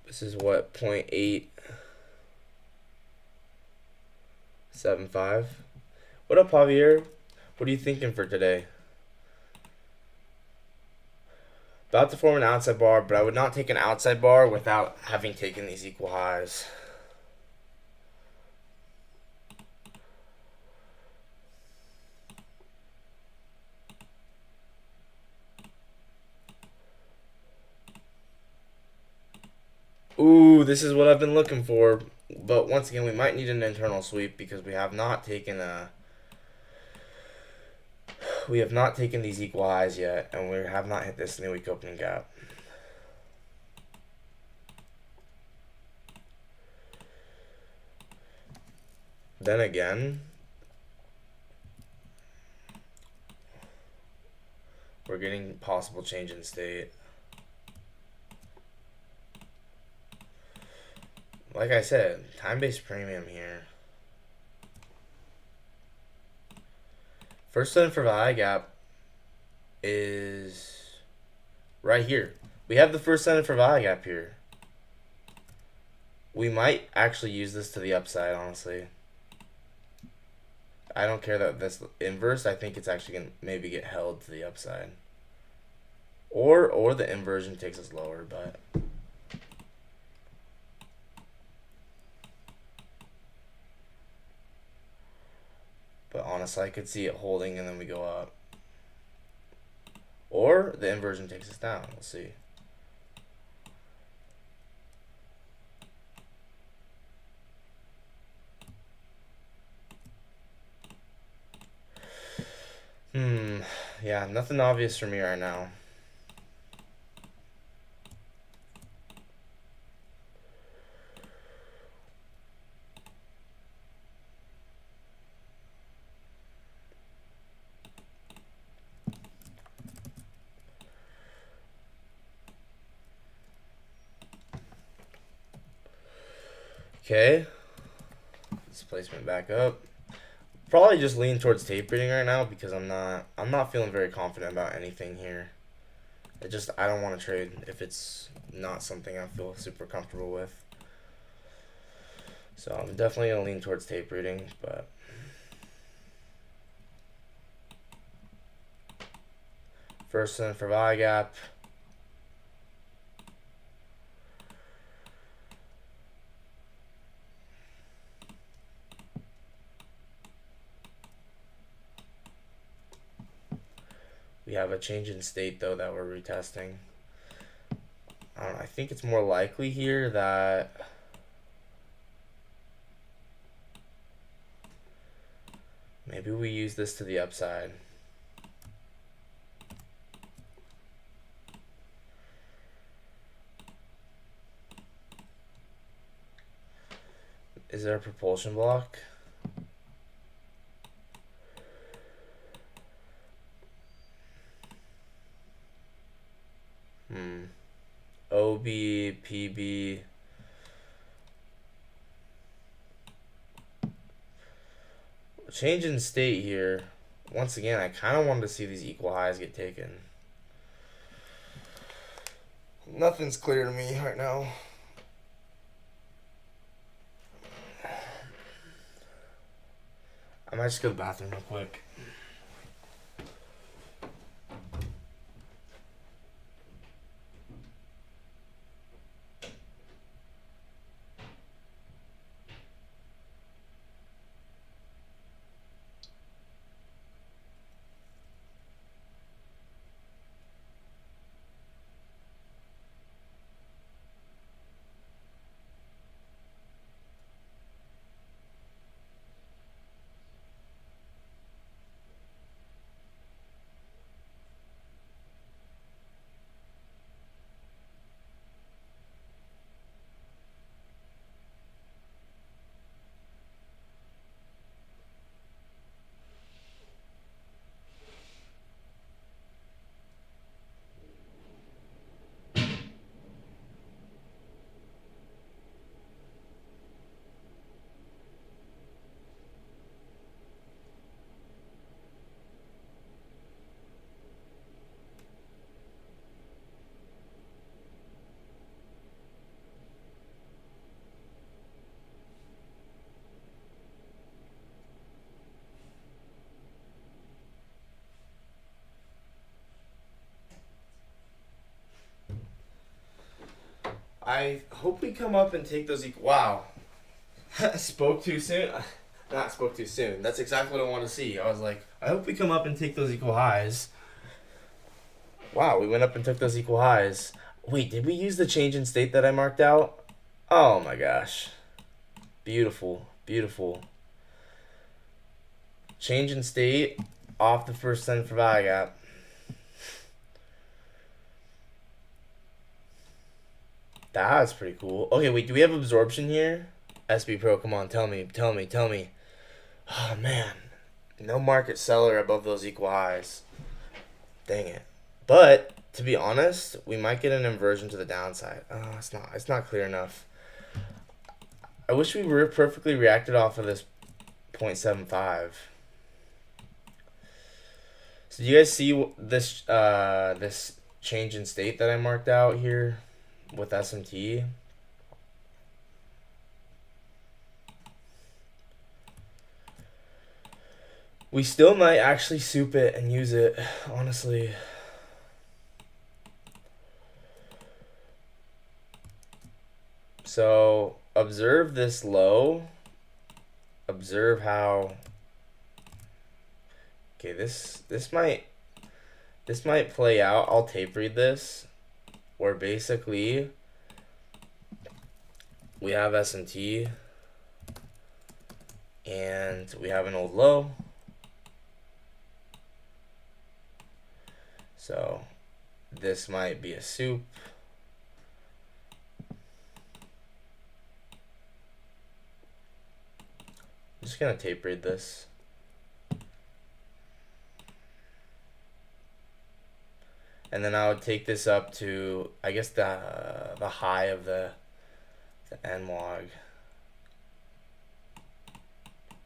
This is what, 0.875? What up, Javier? What are you thinking for today? About to form an outside bar, but I would not take an outside bar without having taken these equal highs. Ooh, this is what I've been looking for. But once again, we might need an internal sweep because we have not taken these equal highs yet, and we have not hit this new week opening gap. Then again, we're getting possible change in state. Like I said, time-based premium here. First line for value gap is right here. We have the first line for value gap here. We might actually use this to the upside, honestly. I don't care that this inverse. I think it's actually going to maybe get held to the upside. Or the inversion takes us lower, but... But honestly, I could see it holding and then we go up. Or the inversion takes us down. We'll see. Yeah, nothing obvious for me right now. Okay, displacement back up. Probably just lean towards tape reading right now because I'm not feeling very confident about anything here. I don't want to trade if it's not something I feel super comfortable with. So I'm definitely gonna lean towards tape reading, but first center for value gap. We have a change in state though that we're retesting. I don't know, I think it's more likely here that maybe we use this to the upside. Is there a propulsion block? OB, PB. Change in state here. Once again, I kind of wanted to see these equal highs get taken. Nothing's clear to me right now. might just go to the bathroom real quick. I hope we come up and take those equal. Wow. Spoke too soon? Not spoke too soon. That's exactly what I want to see. I was like, I hope we come up and take those equal highs. Wow, we went up and took those equal highs. Wait, did we use the change in state that I marked out? Oh my gosh. Beautiful. Beautiful. Change in state off the first send for value gap. That's pretty cool. Okay, wait, do we have absorption here? SB Pro, come on, tell me. Oh, man. No market seller above those equal highs. Dang it. But, to be honest, we might get an inversion to the downside. Oh, it's not clear enough. I wish we were perfectly reacted off of this 0.75. So do you guys see this this change in state that I marked out here with SMT? We still might actually soup it and use it, honestly. So observe this low. Observe how. Okay, this might play out. I'll tape read this, where basically we have SMT and we have an old low. So this might be a soup. I'm just gonna tape read this. And then I would take this up to, I guess, the high of the NLOG.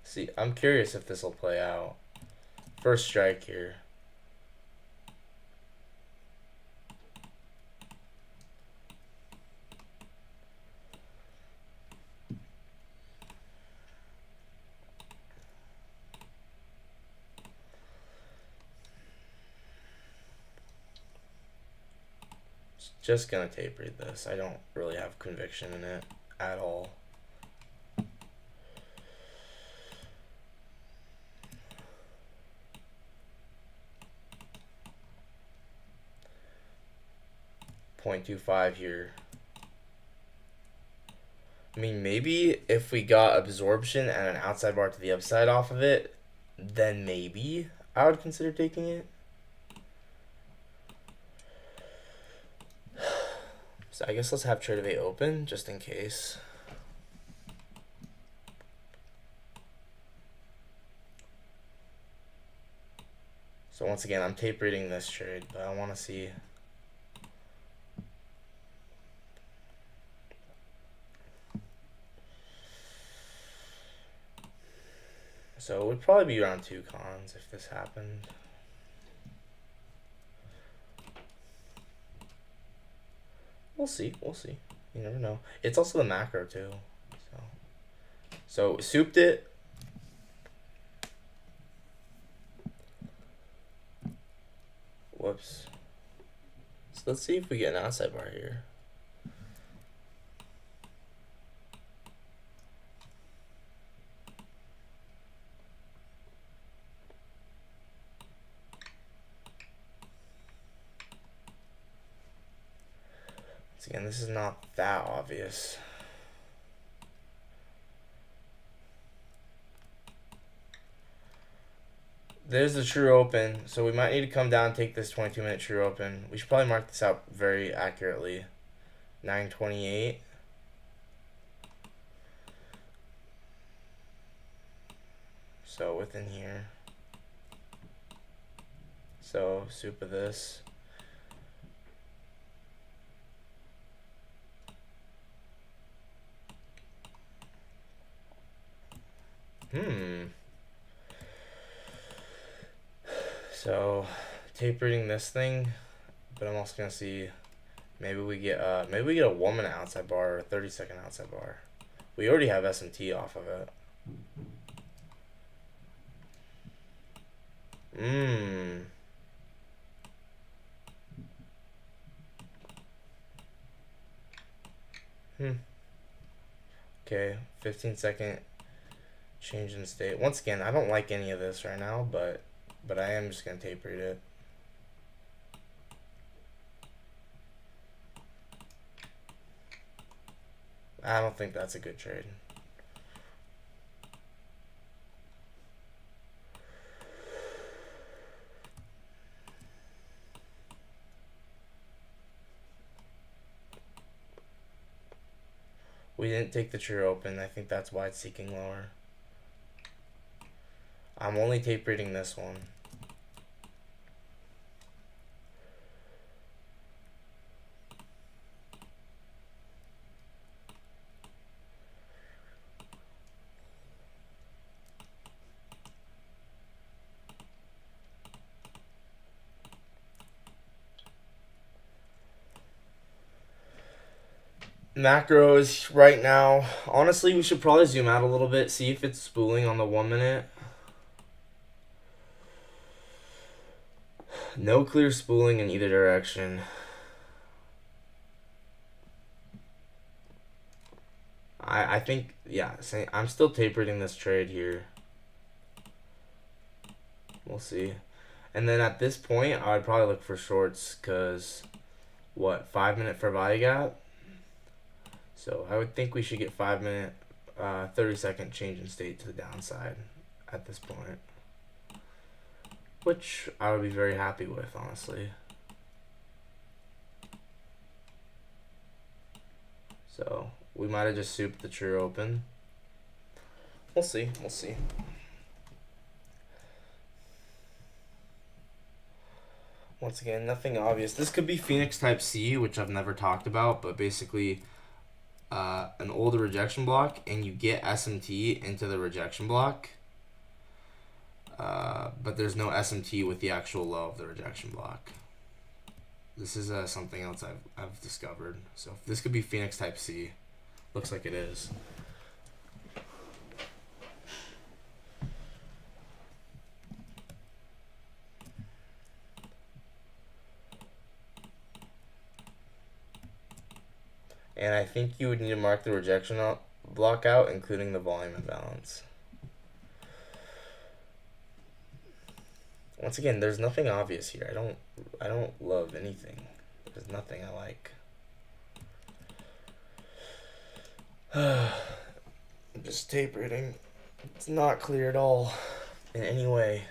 See, I'm curious if this will play out. First strike here. Just gonna tape read this. I don't really have conviction in it at all. .25 here. I mean, maybe if we got absorption and an outside bar to the upside off of it, then maybe I would consider taking it. So I guess let's have trade of 8 open just in case. So once again, I'm tape reading this trade, but I want to see. So it would probably be around 2 cons if this happened. We'll see. You never know. It's also the macro too. So souped it. Whoops. So let's see if we get an outside bar here. Once again, this is not that obvious. There's the true open, so we might need to come down and take this 22-minute true open. We should probably mark this out very accurately. 9:28. So within here. So soup of this. So tape reading this thing, but I'm also gonna see maybe we get a 1-minute outside bar or a 30-second outside bar. We already have SMT off of it. Okay, 15-second change in state. Once again, I don't like any of this right now, but I am just gonna tape read it. I don't think that's a good trade. We didn't take the true open. I think that's why it's seeking lower. I'm only tape reading this one. Macros right now. Honestly, we should probably zoom out a little bit, see if it's spooling on the 1 minute. No clear spooling in either direction. I think, yeah, I'm still tape reading this trade here. We'll see. And then at this point, I would probably look for shorts because, what, 5-minute fair value gap? So I would think we should get 5-minute, 30-second change in state to the downside at this point, which I would be very happy with, honestly. So we might have just souped the true open. We'll see. We'll see. Once again, nothing obvious. This could be Phoenix Type C, which I've never talked about, but basically an older rejection block, and you get SMT into the rejection block, but there's no SMT with the actual low of the rejection block. This is something else I've discovered. So this could be Phoenix Type C. Looks like it is. And I think you would need to mark the rejection block out, including the volume imbalance. Once again, there's nothing obvious here. I don't love anything. There's nothing I like. I'm just tape reading. It's not clear at all in any way.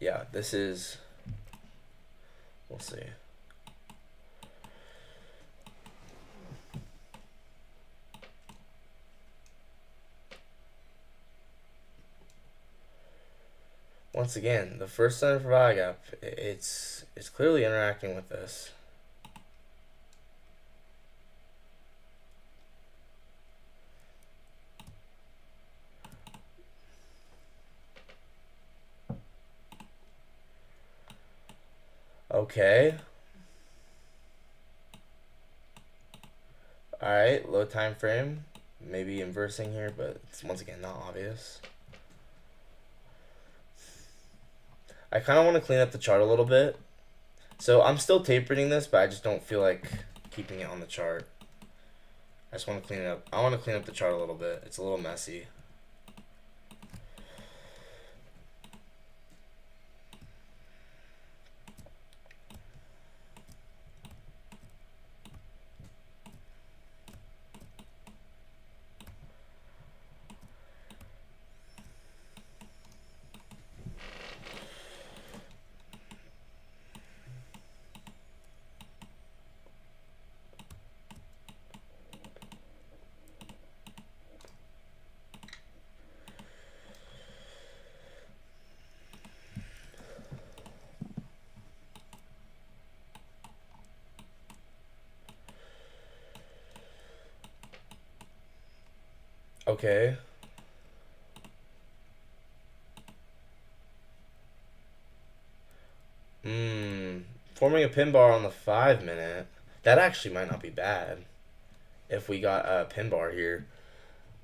Yeah, this is. We'll see. Once again, the first center for value gap, it's clearly interacting with this. Okay. Alright, low time frame. Maybe inversing here, but it's once again not obvious. I kind of want to clean up the chart a little bit. So I'm still tapering this, but I just don't feel like keeping it on the chart. I just want to clean it up. I want to clean up the chart a little bit. It's a little messy. Okay. Forming a pin bar on the 5 minute. That actually might not be bad. If we got a pin bar here.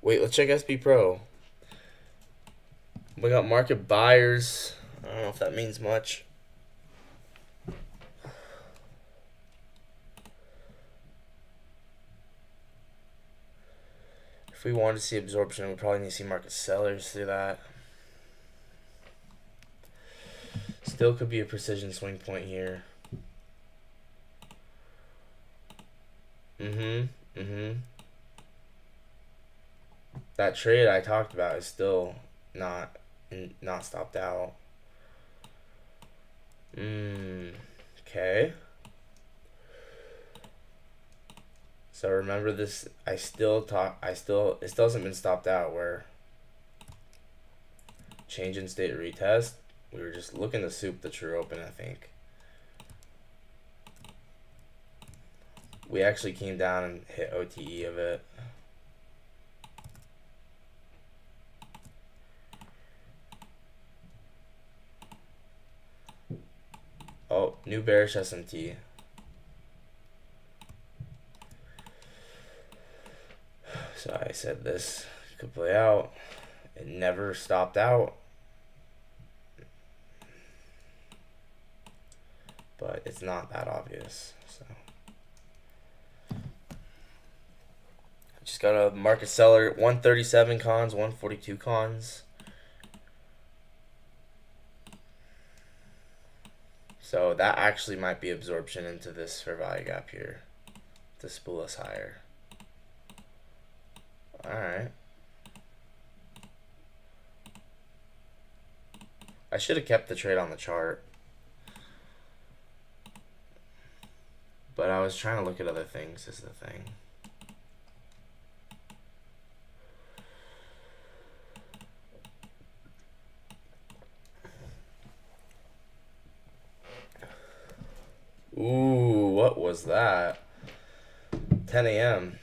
Wait, let's check SB Pro. We got market buyers. I don't know if that means much. If we wanted to see absorption, we probably need to see market sellers through that. Still could be a precision swing point here. That trade I talked about is still not stopped out. Okay. So remember this, it still hasn't been stopped out where change in state retest. We were just looking to soup the true open, I think. We actually came down and hit OTE of it. Oh, new bearish SMT. So I said this could play out. It never stopped out. But it's not that obvious. So just got a market seller, 137 cons, 142 cons. So that actually might be absorption into this fair value gap here to spool us higher. Alright. I should have kept the trade on the chart. But I was trying to look at other things is the thing. Ooh, what was that? 10 a.m.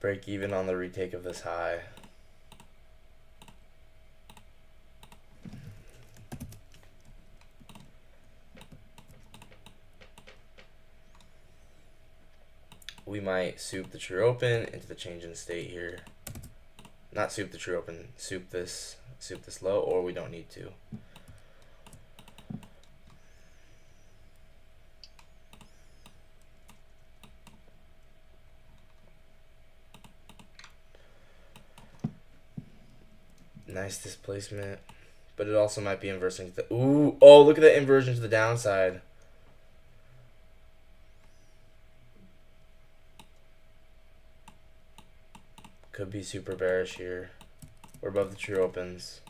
Break even on the retake of this high. We might soup the true open into the change in state here. Not soup the true open, soup this low, or we don't need to. Nice displacement, but it also might be inversing to the, ooh, oh, look at the inversion to the downside. Could be super bearish here. We're above the true opens.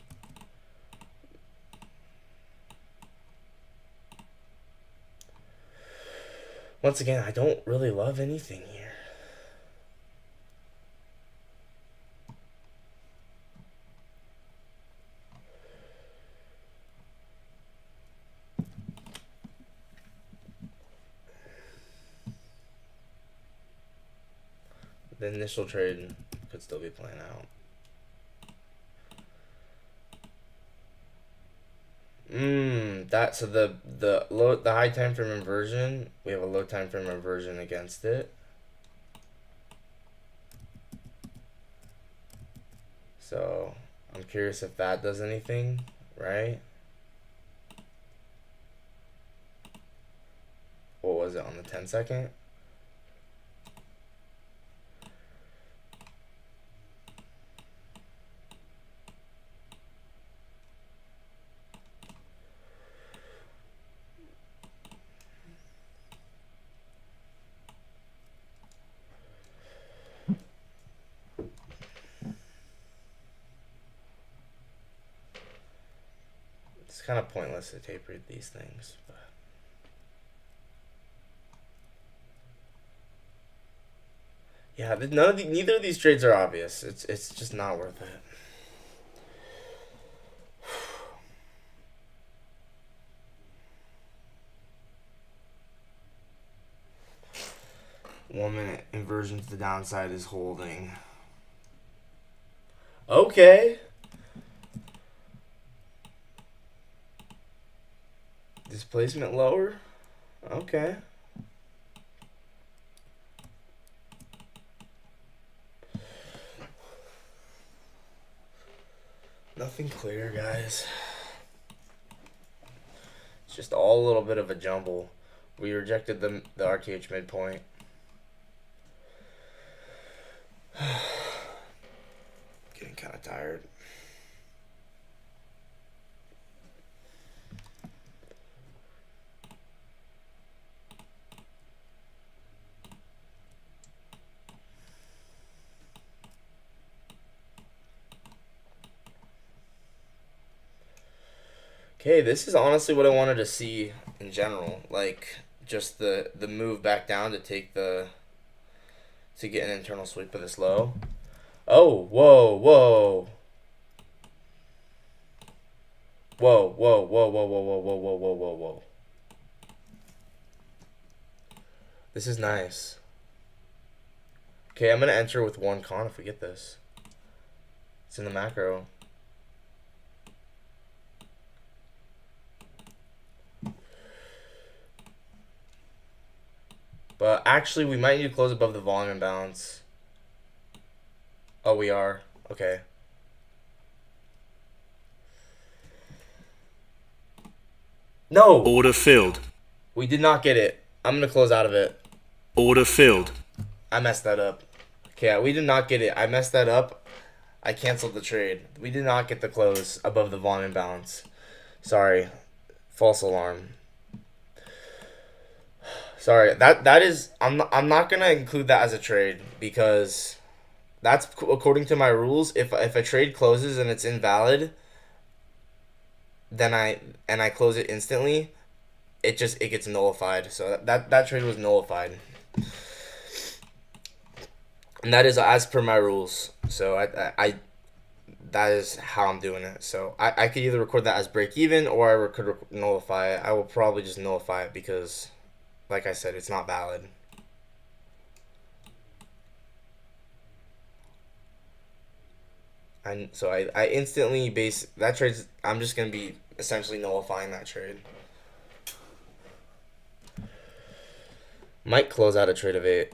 Once again, I don't really love anything here. The initial trade could still be playing out. That so the high time frame inversion, we have a low time frame inversion against it. So I'm curious if that does anything, right? What was it on the 10-second? It's kind of pointless to tape read these things, but yeah, neither of these trades are obvious. It's just not worth it. One minute inversion to the downside is holding. Okay. Displacement lower. Okay. Nothing clear, guys. It's just all a little bit of a jumble. We rejected the RTH midpoint. Getting kind of tired. Okay, this is honestly what I wanted to see in general. Like, just the move back down to take the to get an internal sweep of this low. Oh, whoa, whoa. Whoa, whoa, whoa, whoa, whoa, whoa, whoa, whoa, whoa, whoa, whoa. This is nice. Okay, I'm gonna enter with one con if we get this. It's in the macro. But actually, we might need to close above the volume imbalance. Oh, we are. Okay. No! Order filled. We did not get it. I'm going to close out of it. Order filled. I messed that up. Okay, we did not get it. I messed that up. I canceled the trade. We did not get the close above the volume imbalance. Sorry. False alarm. Sorry. That is... I'm not going to include that as a trade because that's according to my rules. If a trade closes and it's invalid, then I close it instantly, it gets nullified. So that trade was nullified. And that is as per my rules. So I that is how I'm doing it. So I could either record that as break even or I could nullify it. I will probably just nullify it because, like I said, it's not valid. And so I instantly base that trade. I'm just gonna be essentially nullifying that trade. Might close out a trade of 8.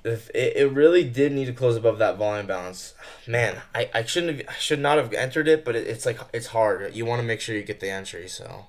If it really did need to close above that volume balance, man, I should not have entered it, but it's like it's hard. You want to make sure you get the entry, so.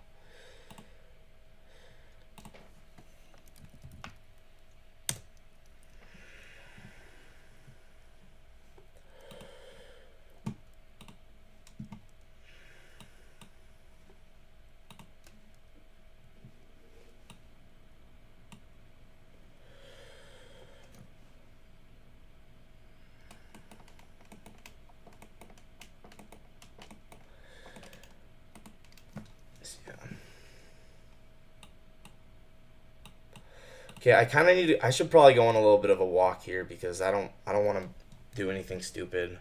Okay, I kind of need to. I should probably go on a little bit of a walk here because I don't want to do anything stupid.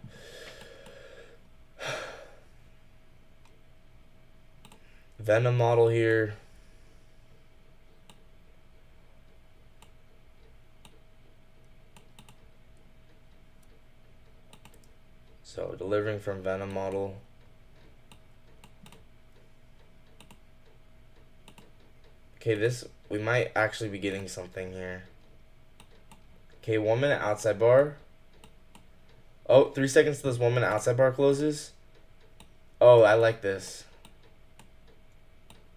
Venom model here. So delivering from Venom model. Okay, this, we might actually be getting something here. Okay, 1 minute outside bar. Oh, 3 seconds till this 1 minute outside bar closes. Oh, I like this.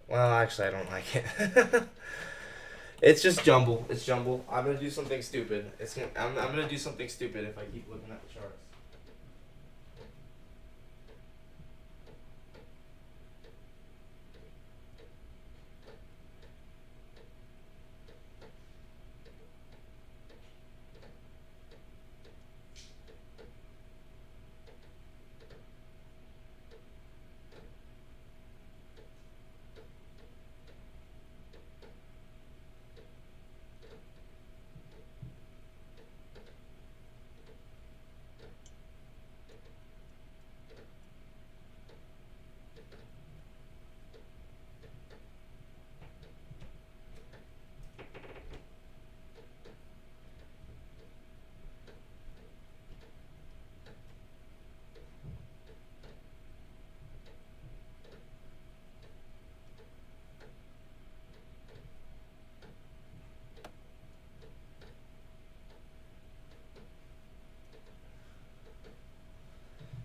Well, actually, I don't like it. It's just jumble. It's jumble. I'm gonna do something stupid. I'm gonna do something stupid if I keep looking at the charts.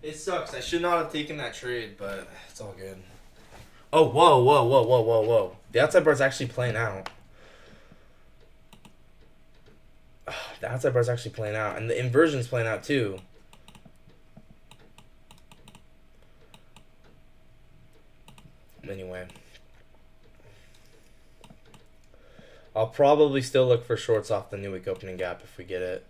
It sucks. I should not have taken that trade, but it's all good. Oh, whoa, whoa, whoa, whoa, whoa, whoa. The outside bar's actually playing out. The outside bar's actually playing out. And the inversion's playing out too. Anyway. I'll probably still look for shorts off the New Week opening gap if we get it.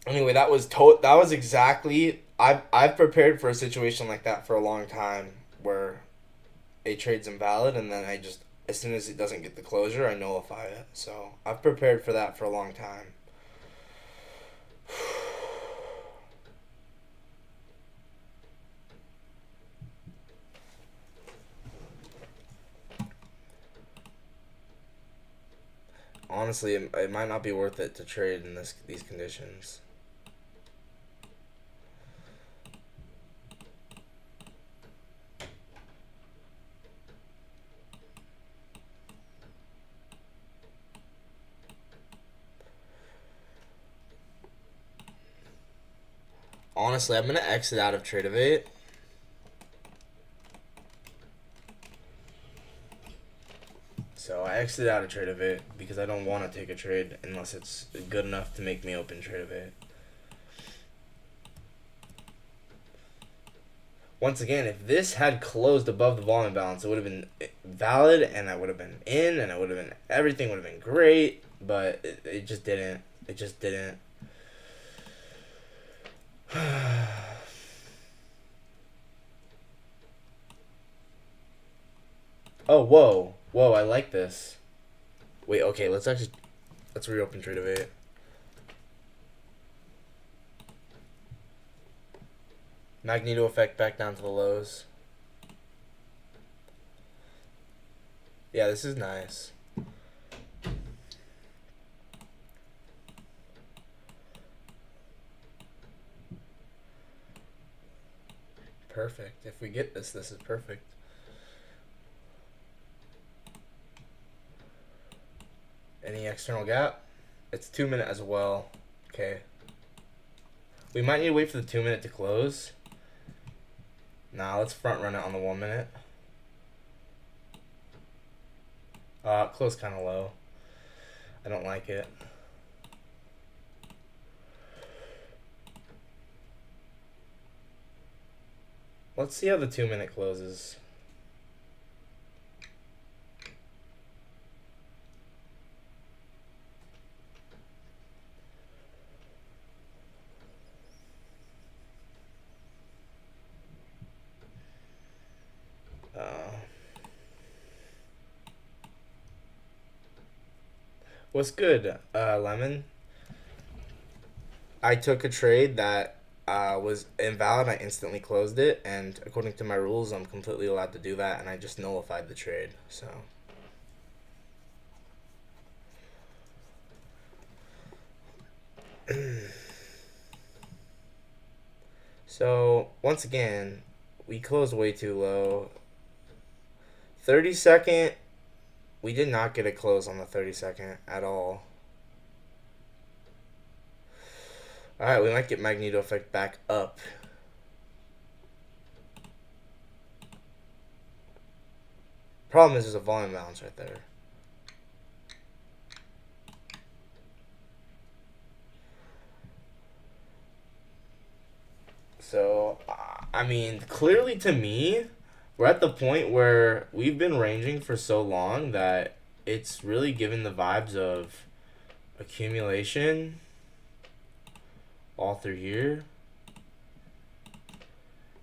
Anyway, that was exactly, I've prepared for a situation like that for a long time where a trade's invalid and then I just, as soon as it doesn't get the closure, I nullify it. So I've prepared for that for a long time. Honestly, it might not be worth it to trade in these conditions. Honestly, I'm going to exit out of Tradevate. So I exited out of Tradevate because I don't want to take a trade unless it's good enough to make me open Tradevate. Once again, if this had closed above the volume balance, it would have been valid and I would have been in and everything would have been great, but it just didn't. It just didn't. Oh, whoa. Whoa, I like this. Wait, okay, let's reopen Tradevate. Magneto effect back down to the lows. Yeah, this is nice. Perfect. If we get this is perfect. Any external gap? It's 2 minute as well. Okay. We might need to wait for the 2 minute to close. Nah, let's front run it on the 1 minute. Close kind of low. I don't like it. Let's see how the 2 minute closes. What's good, Lemon? I took a trade that was invalid, I instantly closed it, and according to my rules, I'm completely allowed to do that, and I just nullified the trade. So once again, we closed way too low. 30-second, we did not get a close on the 30-second at all. Alright, we might get Magneto Effect back up. Problem is, there's a volume balance right there. So, I mean, clearly to me, we're at the point where we've been ranging for so long that it's really given the vibes of accumulation all through here.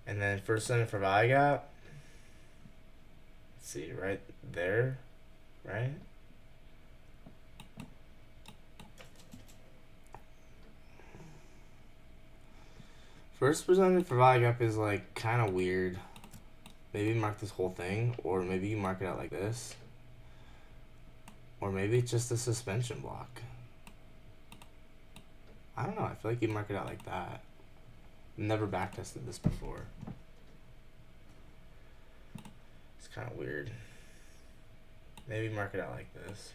And then first limit for value gap. Let's see, right there, right? First presented for value gap is like kind of weird. Maybe mark this whole thing, or maybe you mark it out like this. Or maybe it's just a suspension block. I don't know, I feel like you mark it out like that. Never backtested this before. It's kind of weird. Maybe mark it out like this.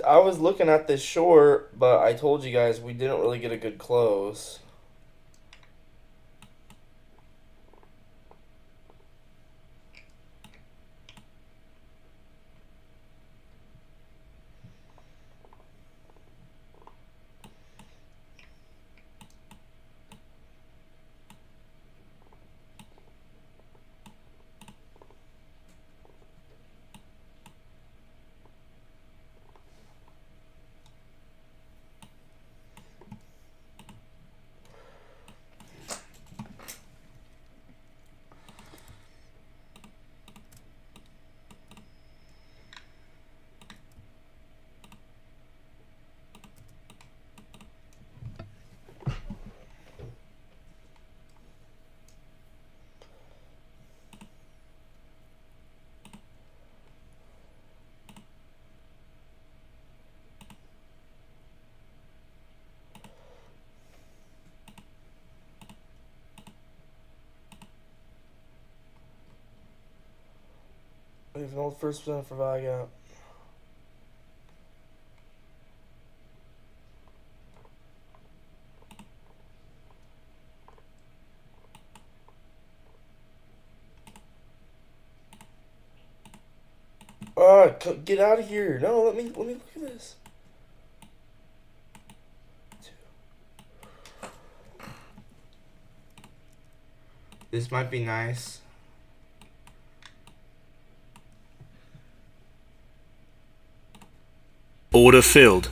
I was looking at this short, but I told you guys we didn't really get a good close. We have an old first percent for value gap. Get out of here! No, let me look at this. This might be nice. Order filled.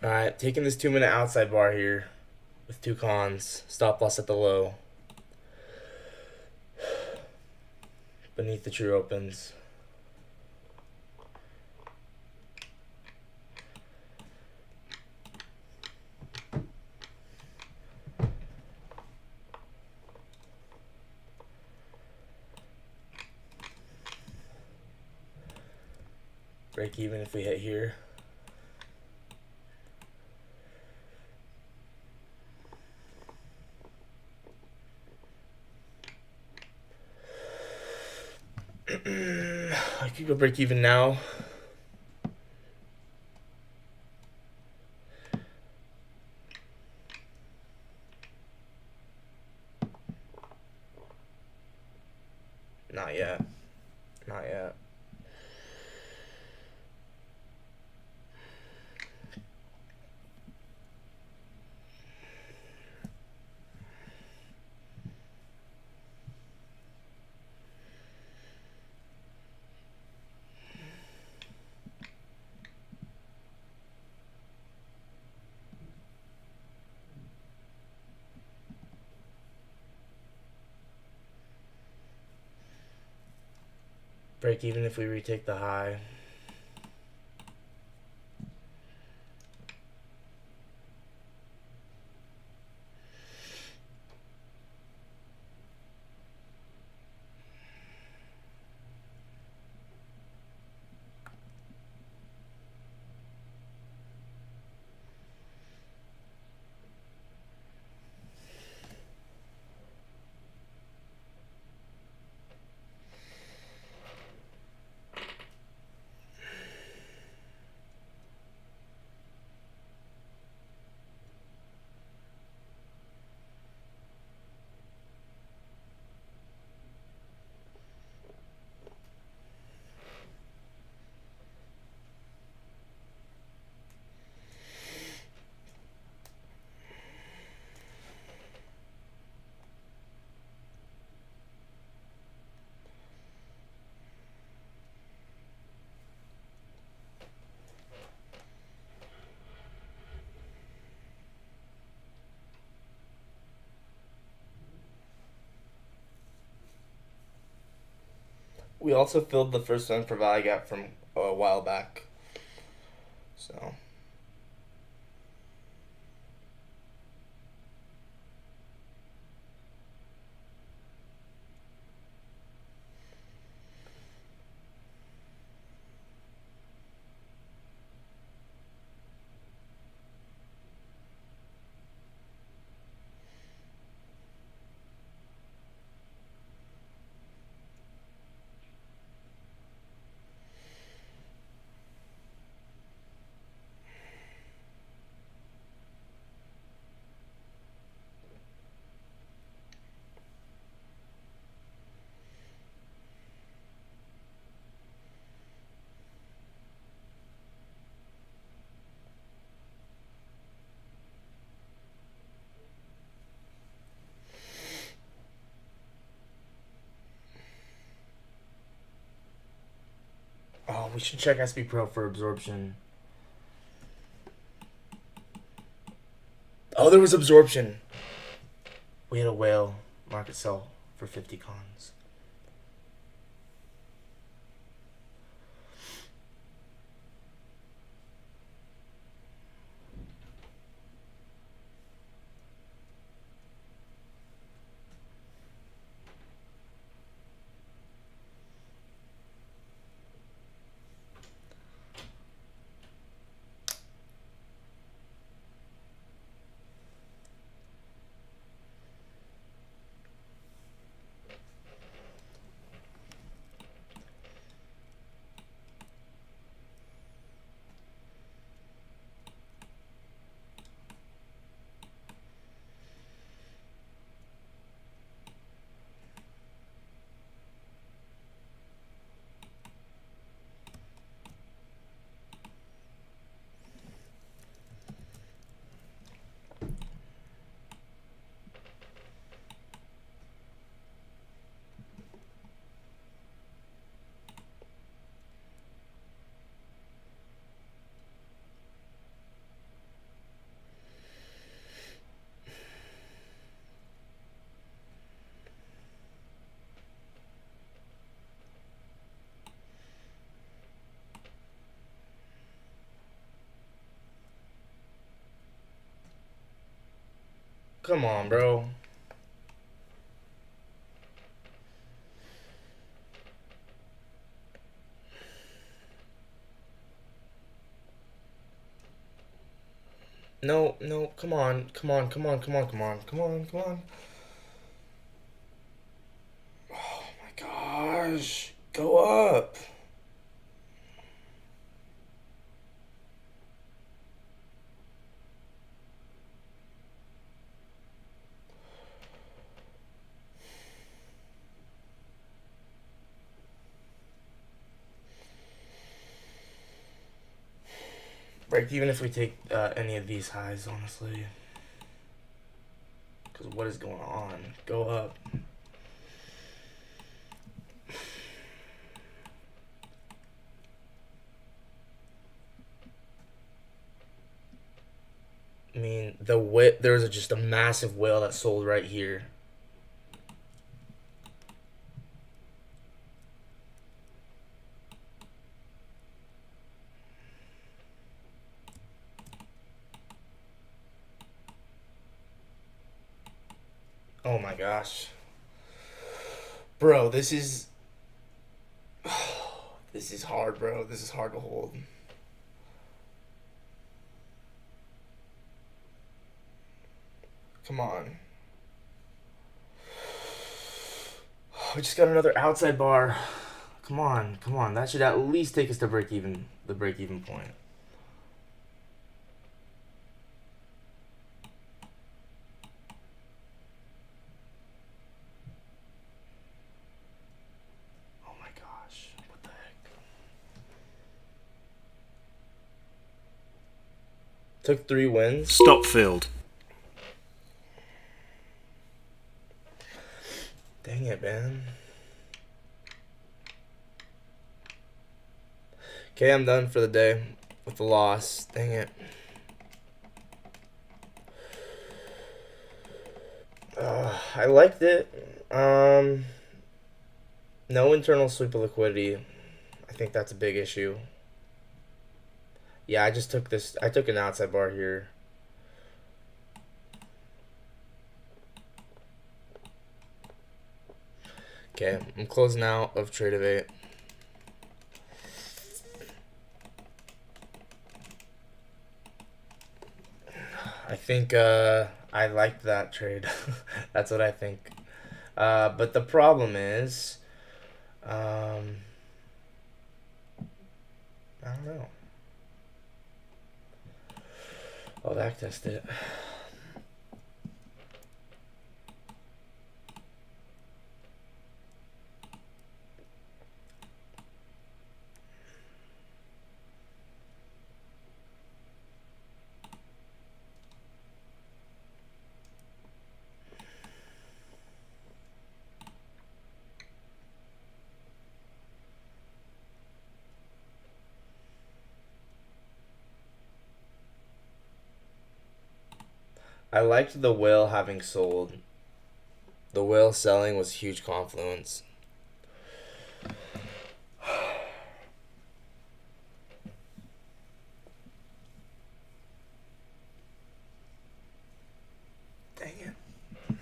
Alright, taking this 2-minute outside bar here with 2 cons. Stop loss at the low. Beneath the true opens. Break even if we hit here. I could go break even now. Not yet. Not yet. Break even if we retake the high. We also filled the first one for value gap from a while back. So. Oh, we should check SB Pro for absorption. Oh, there was absorption. We had a whale market sell for 50 cons. Come on, bro. No, no, come on, come on, come on, come on, come on, come on, come on. Oh my gosh. Go up. Break even if we take any of these highs, honestly. Because what is going on? Go up. I mean, there's just a massive whale that sold right here. my gosh. Bro, this is this is hard, bro. This is hard to hold. Come on. We just got another outside bar. Come on, come on. That should at least take us to the break even point. Oh my gosh. What the heck? Took 3 wins. Stop filled. Dang it, man. Okay, I'm done for the day with the loss. Dang it. I liked it. No internal sweep of liquidity. I think that's a big issue. Yeah, I just took this. I took an outside bar here. Okay, I'm closing out of trade of 8. I think I liked that trade. That's what I think. But the problem is, I don't know. I'll backtest it. I liked the whale having sold. The whale selling was huge confluence. Dang it.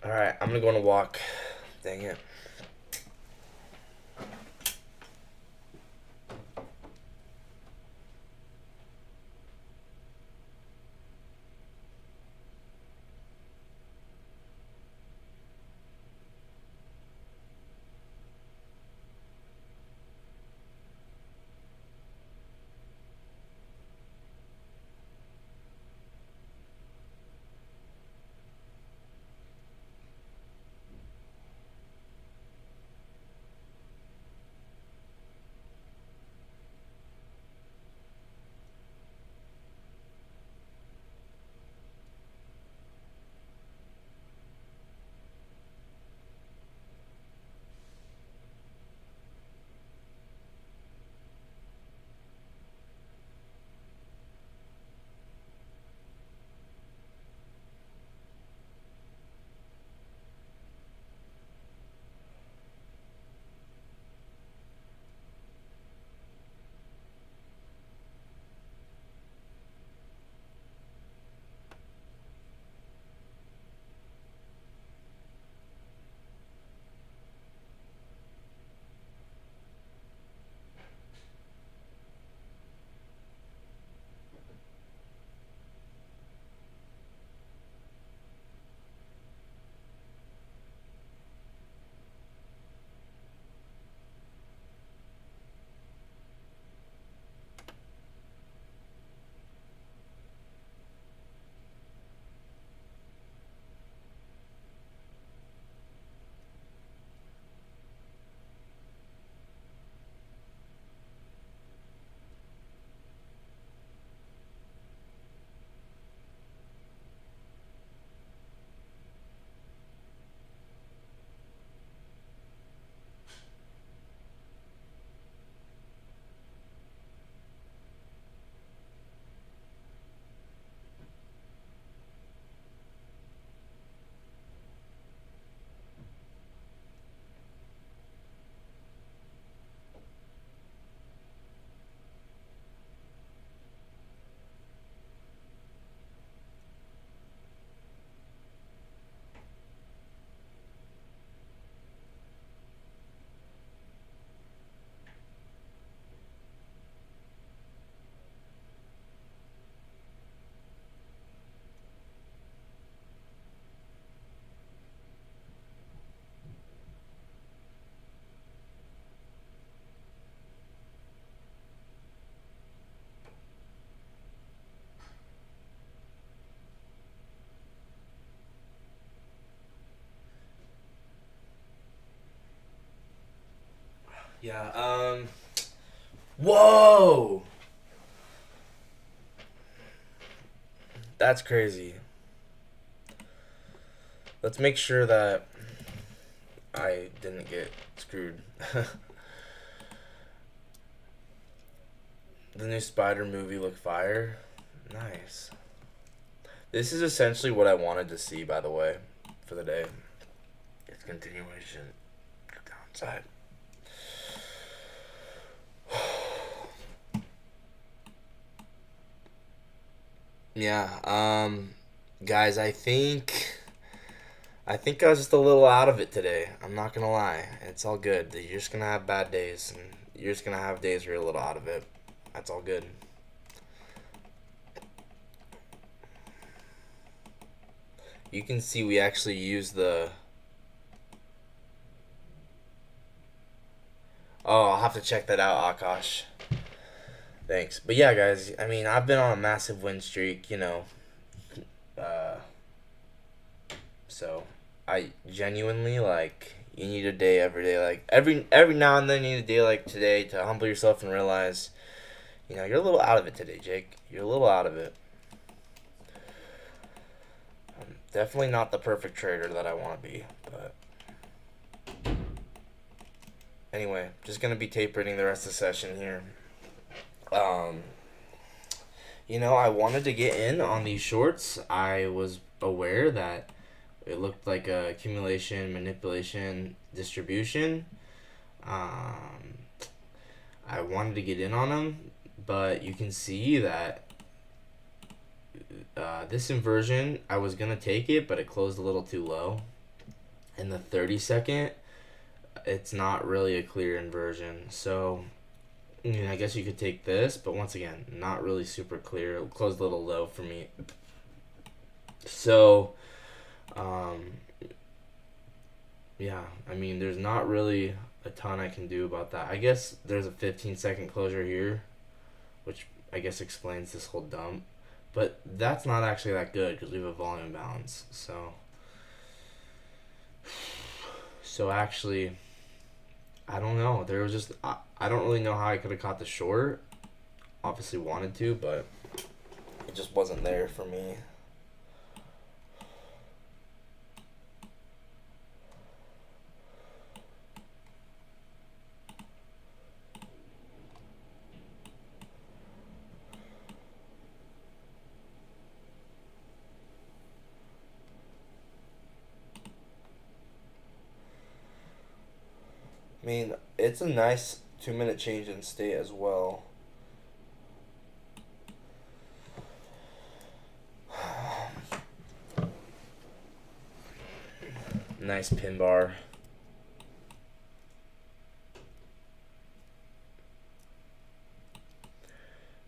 Alright, I'm gonna go on a walk. Dang it. Yeah. Whoa. That's crazy. Let's make sure that I didn't get screwed. The new Spider movie looked fire. Nice. This is essentially what I wanted to see, by the way, for the day. It's continuation. Downside. Yeah, guys, I think I was just a little out of it today. I'm not gonna lie. It's all good. You're just gonna have bad days, and you're just gonna have days where you're a little out of it. That's all good. You can see we actually use the... Oh, I'll have to check that out, Akash. Thanks. But yeah, guys, I mean, I've been on a massive win streak, Uh, so I genuinely like you need a day every day, like every now and then you need a day like today to humble yourself and realize, you're a little out of it today, Jake. You're a little out of it. I'm definitely not the perfect trader that I want to be, but anyway, just gonna be tape reading the rest of the session here. I wanted to get in on these shorts. I was aware that it looked like a accumulation, manipulation, distribution. I wanted to get in on them, but you can see that this inversion, I was going to take it, but it closed a little too low. In the 30-second, it's not really a clear inversion. So, I guess you could take this, but once again, not really super clear. It closed a little low for me. So, yeah, I mean, there's not really a ton I can do about that. I guess there's a 15-second closure here, which I guess explains this whole dump. But that's not actually that good because we have a volume balance. So actually, I don't know. There was just I don't really know how I could have caught the short. Obviously wanted to, but it just wasn't there for me. I mean, it's a nice 2-minute change in state as well. Nice pin bar.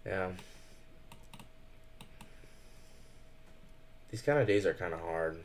Yeah. These kind of days are kind of hard.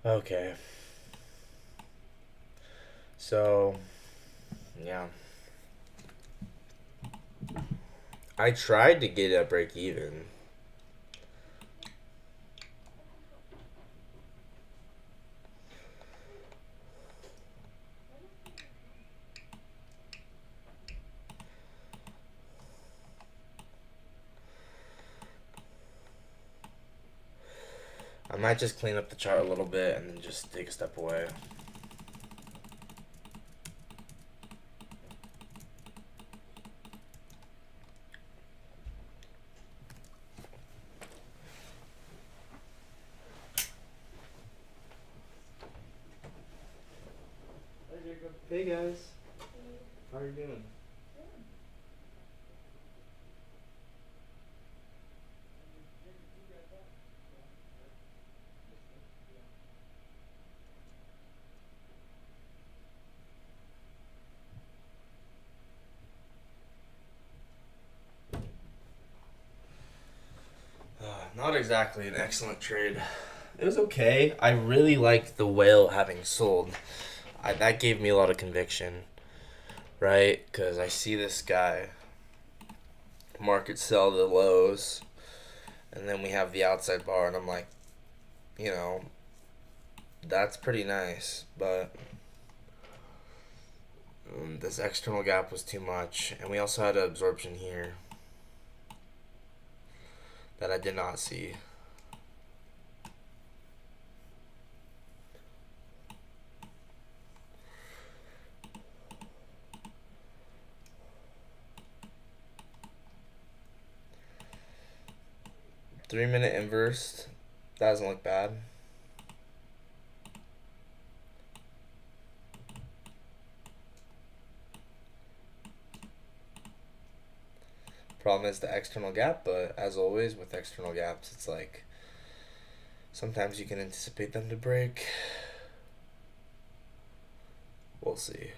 Okay. So, yeah. I tried to get a break even. I might just clean up the chart a little bit and then just take a step away. Hey guys, how are you doing? Not exactly an excellent trade. It was okay. I really liked the whale having sold. That gave me a lot of conviction, right? Because I see this guy market sell the lows, and then we have the outside bar, and I'm like, you know, that's pretty nice, but this external gap was too much, and we also had an absorption here that I did not see. Three-minute inverse doesn't look bad. Problem is the external gap, but as always with external gaps, it's like sometimes you can anticipate them to break. We'll see.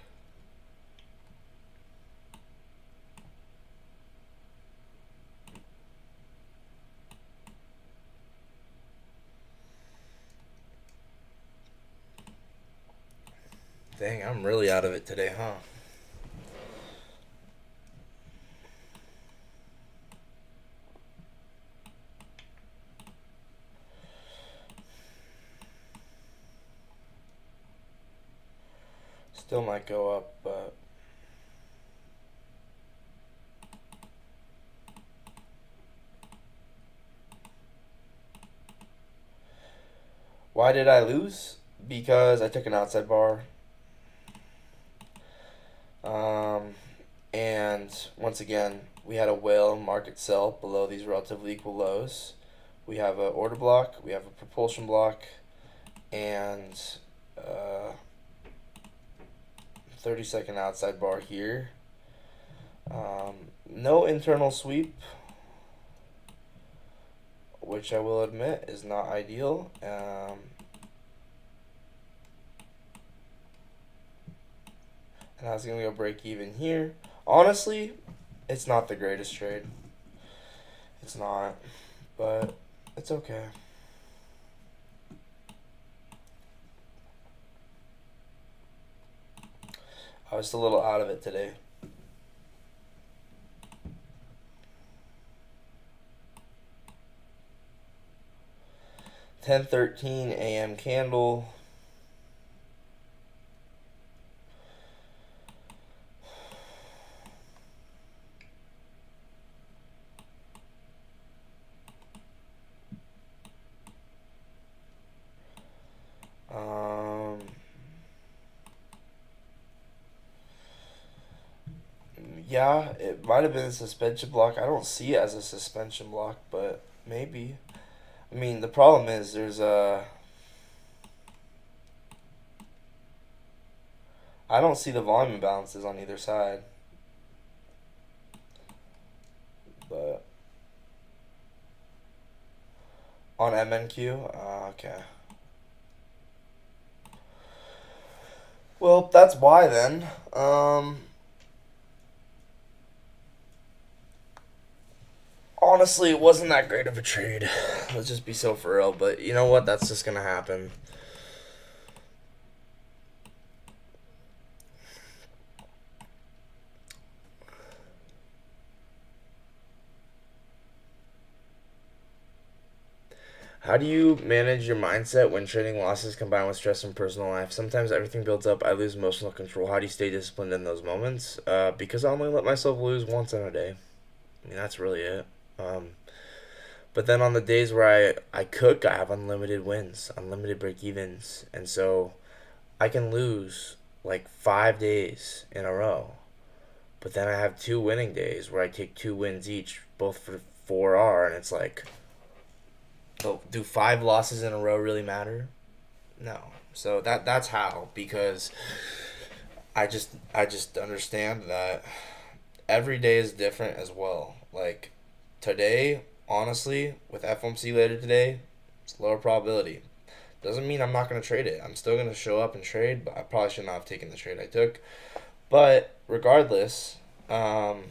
Dang, I'm really out of it today, huh? Still might go up, but why did I lose? Because I took an outside bar. Um, and once again, we had a whale market sell below these relatively equal lows. We have an order block, we have a propulsion block, and 30-second outside bar here. No internal sweep, which I will admit is not ideal. And I was going to go break even here. Honestly, it's not the greatest trade. It's not, but it's okay. I was a little out of it today. $10:13 a.m. candle. Yeah, it might have been a suspension block. I don't see it as a suspension block, but maybe. I mean, the problem is I don't see the volume imbalances on either side. But on MNQ, okay. Well, that's why then. Honestly, it wasn't that great of a trade. Let's just be so for real. But you know what? That's just gonna happen. How do you manage your mindset when trading losses combined with stress in personal life? Sometimes everything builds up. I lose emotional control. How do you stay disciplined in those moments? Because I only let myself lose once in a day. I mean, that's really it. But then on the days where I cook, I have unlimited wins, unlimited break evens. And so I can lose like 5 days in a row. But then I have two winning days where I take two wins each, both for 4R, and it's like, oh, do 5 losses in a row really matter? No. So that's how, because I just understand that every day is different as well. Like today, honestly, with FOMC later today, it's lower probability. Doesn't mean I'm not gonna trade it. I'm still gonna show up and trade, but I probably should not have taken the trade I took. But regardless, um,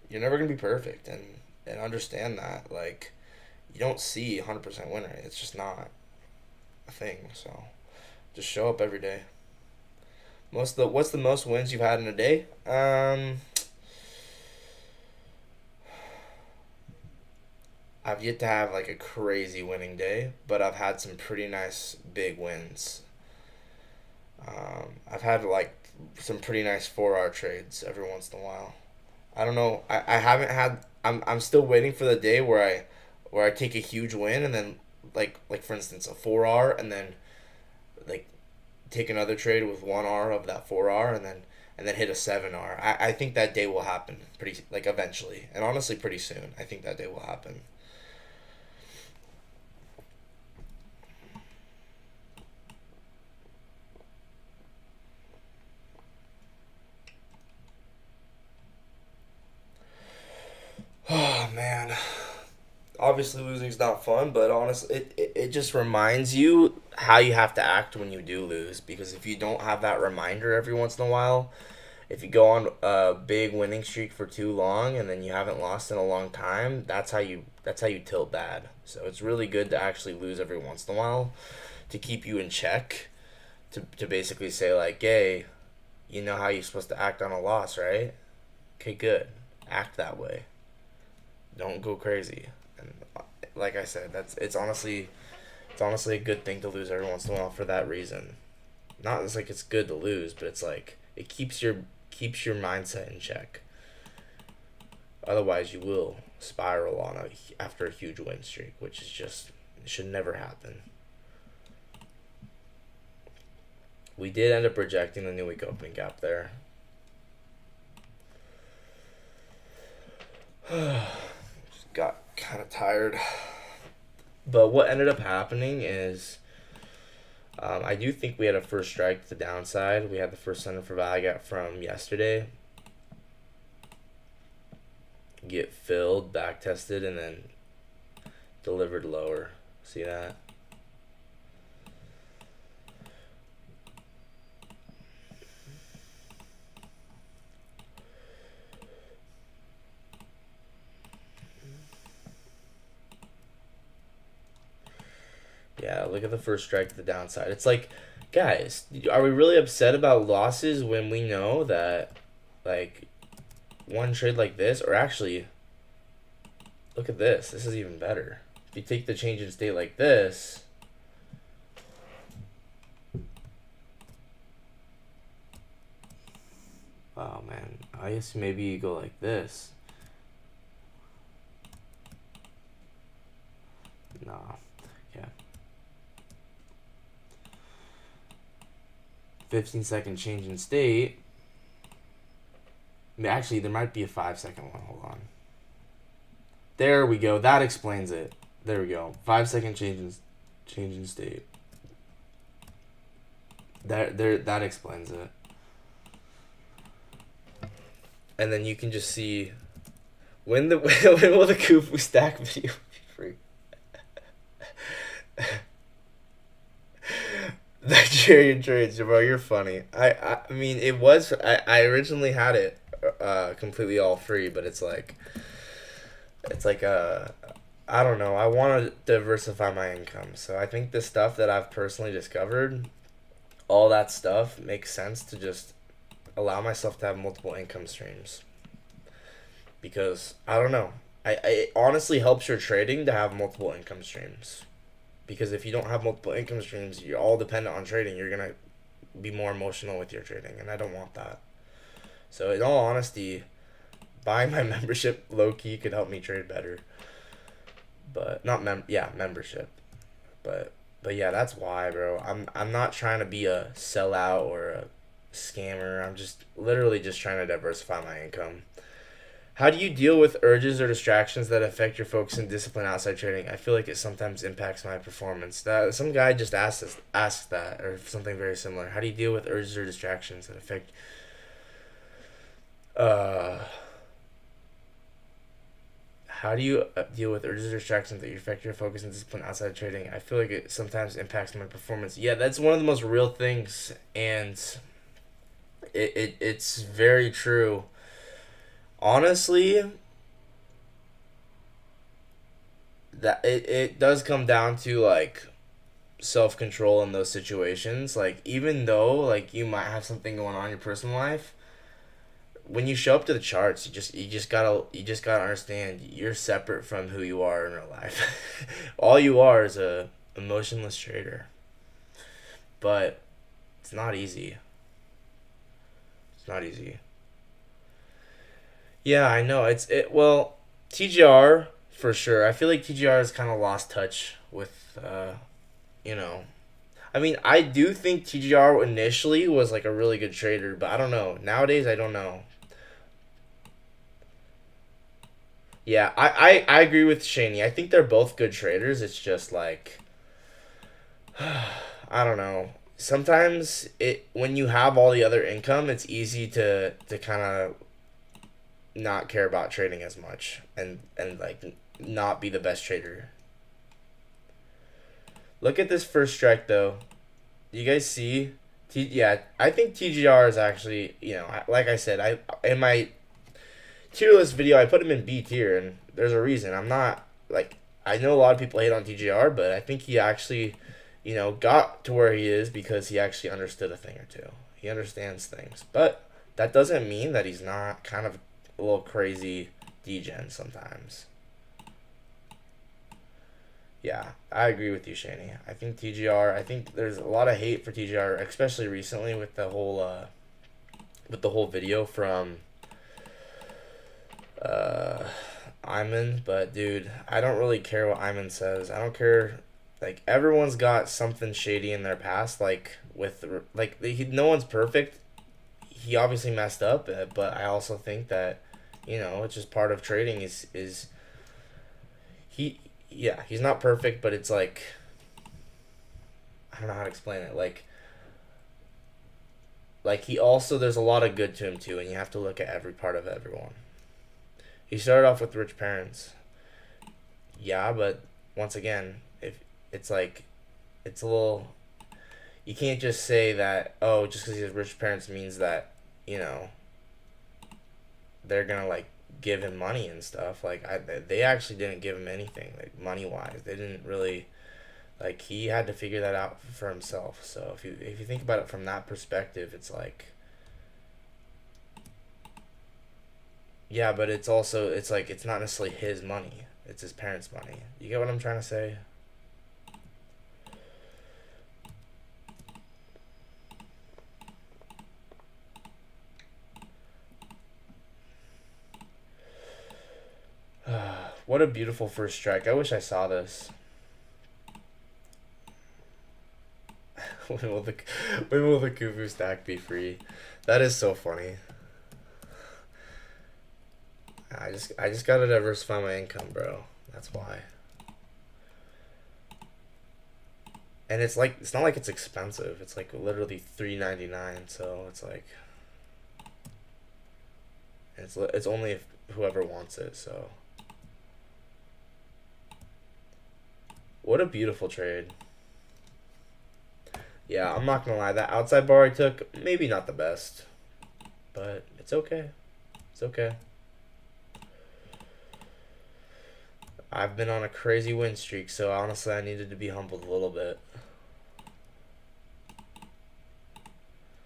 you're never gonna be perfect, and understand that. Like you don't see 100% win rate. It's just not a thing. So just show up every day. What's the most wins you've had in a day? I've yet to have like a crazy winning day, but I've had some pretty nice big wins. I've had like some pretty nice 4 hour trades every once in a while. I don't know. I haven't had. I'm still waiting for the day where I take a huge win and then like for instance a 4 hour and then like take another trade with 1 hour of that 4 hour and then hit a 7 hour. I think that day will happen pretty like eventually and honestly pretty soon. I think that day will happen. Oh man. Obviously losing's not fun, but honestly it just reminds you how you have to act when you do lose because if you don't have that reminder every once in a while, if you go on a big winning streak for too long and then you haven't lost in a long time, that's how you tilt bad. So it's really good to actually lose every once in a while to keep you in check to basically say like, "Hey, you know how you're supposed to act on a loss, right? Okay, good. Act that way. Don't go crazy." And like I said, it's honestly a good thing to lose every once in a while for that reason. Not it's like it's good to lose, but it's like it keeps your mindset in check. Otherwise, you will spiral after a huge win streak, which is just it should never happen. We did end up rejecting the new week opening gap there. Just got kind of tired. But what ended up happening is I do think we had a first strike to the downside. We had the first center for value gap from yesterday get filled, back tested, and then delivered lower. See that? Yeah, look at the first strike to the downside. It's like, guys, are we really upset about losses when we know that, like, one trade like this, or actually, look at this. This is even better. If you take the change in state like this, oh man, I guess maybe you go like this. Nah, yeah. 15-second change in state. I mean, actually, there might be a 5 second one. Hold on. There we go. That explains it. There we go. 5 second change in state. That explains it. And then you can just see when will the Kufu stack video be free? Nigerian trades, bro. You're funny. I mean, it was. I originally had it completely all free, but it's like I don't know. I want to diversify my income, so I think the stuff that I've personally discovered, all that stuff makes sense to just allow myself to have multiple income streams because I don't know. It honestly helps your trading to have multiple income streams because if you don't have multiple income streams, you're all dependent on trading. You're gonna be more emotional with your trading, and I don't want that. So in all honesty, buying my membership low key could help me trade better. But not membership. But yeah, that's why, bro. I'm not trying to be a sellout or a scammer. I'm just literally just trying to diversify my income. How do you deal with urges or distractions that affect your focus and discipline outside trading? I feel like it sometimes impacts my performance. That some guy just asked that or something very similar. How do you deal with urges or distractions that affect uh how do you deal with urges or distractions that affect your focus and discipline outside of trading? I feel like it sometimes impacts my performance. Yeah, that's one of the most real things, and it's very true. Honestly, that it does come down to like self control in those situations. Like even though like you might have something going on in your personal life, when you show up to the charts, you just gotta understand you're separate from who you are in real life. All you are is a emotionless trader. But it's not easy. It's not easy. Yeah, I know. Well, TGR for sure. I feel like TGR has kind of lost touch with you know. I mean, I do think TGR initially was like a really good trader, but I don't know. Nowadays, I don't know. Yeah, I agree with Shaney. I think they're both good traders. It's just like I don't know. Sometimes it when you have all the other income, it's easy to kind of not care about trading as much and like not be the best trader. Look at this first strike though. You guys see? Yeah, I think TGR is actually, like I said, I in my tier list video I put him in B tier, and there's a reason. I'm not like I know a lot of people hate on TGR, but I think he actually, got to where he is because he actually understood a thing or two. He understands things, but that doesn't mean that he's not kind of a little crazy degen sometimes. Yeah, I agree with you, Shani. I think TGR. I think there's a lot of hate for TGR, especially recently with the whole video from uh, Iman. But dude, I don't really care what Iman says. I don't care. Like everyone's got something shady in their past. Like no one's perfect. He obviously messed up, but I also think that it's just part of trading. Is he? Yeah, he's not perfect, but it's like I don't know how to explain it. Like he also there's a lot of good to him too, and you have to look at every part of everyone. He started off with rich parents. Yeah, but once again, if it's like it's a little you can't just say that just because he has rich parents means that you know they're gonna like give him money and stuff. They actually didn't give him anything like money wise. They didn't really like he had to figure that out for himself. So if you think about it from that perspective, it's like yeah, but it's like it's not necessarily his money. It's his parents' money. You get what I'm trying to say? What a beautiful first strike. I wish I saw this. when will the when will the Kufu stack be free? That is so funny. I just gotta diversify my income, bro. That's why. And it's not like it's expensive. It's like literally $3.99. So it's like it's only if whoever wants it. So what a beautiful trade. Yeah, I'm not gonna lie. That outside bar I took, maybe not the best, but it's okay. It's okay. I've been on a crazy win streak, so honestly, I needed to be humbled a little bit.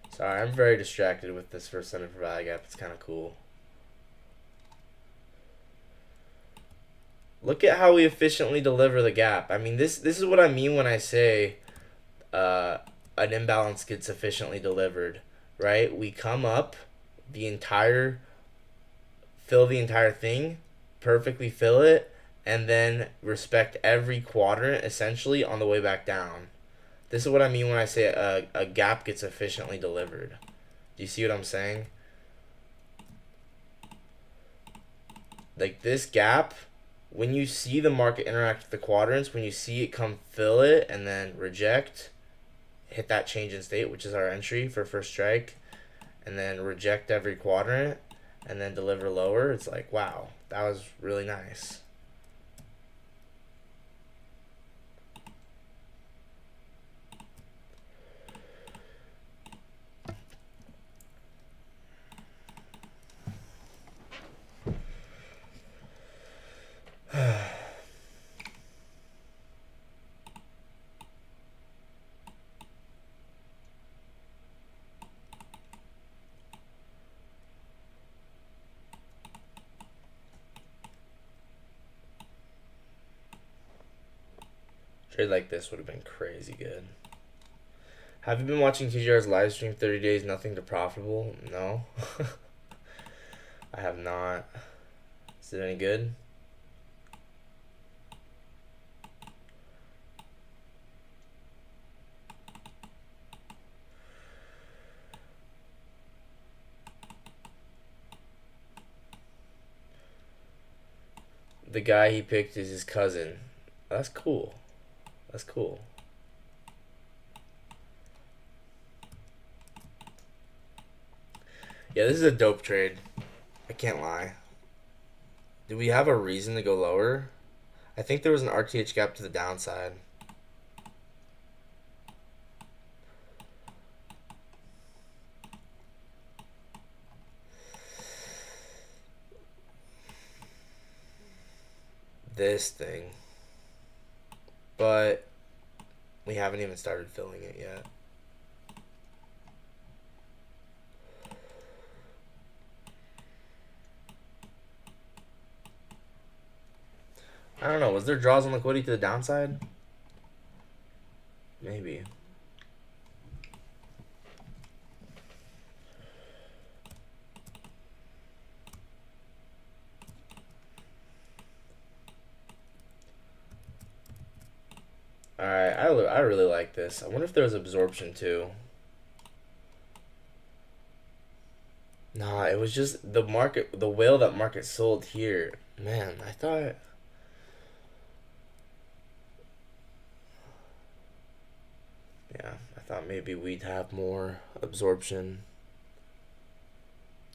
Sorry, I'm very distracted with this first center for value gap. It's kind of cool. Look at how we efficiently deliver the gap. I mean, this is what I mean when I say uh, an imbalance gets efficiently delivered, right? We come up the entire, fill the entire thing, perfectly fill it, and then respect every quadrant essentially on the way back down. This is what I mean when I say a gap gets efficiently delivered. Do you see what I'm saying? like this gap, when you see the market interact with the quadrants, when you see it come fill it and then reject, hit that change in state, which is our entry for first strike, and then reject every quadrant and then deliver lower, it's like, wow, that was really nice. Trade like this would have been crazy good. Have you been watching TGR's live stream 30 days, nothing to profitable? No. I have not. Is it any good? The guy he picked is his cousin. That's cool. That's cool. Yeah, this is a dope trade. I can't lie. Do we have a reason to go lower? I think there was an RTH gap to the downside. This thing. But we haven't even started filling it yet. I don't know. Was there draws on liquidity to the downside? Maybe. Alright, I really like this. I wonder if there was absorption too. Nah, it was just the market, the whale that market sold here. Man, I thought... Yeah, I thought maybe we'd have more absorption.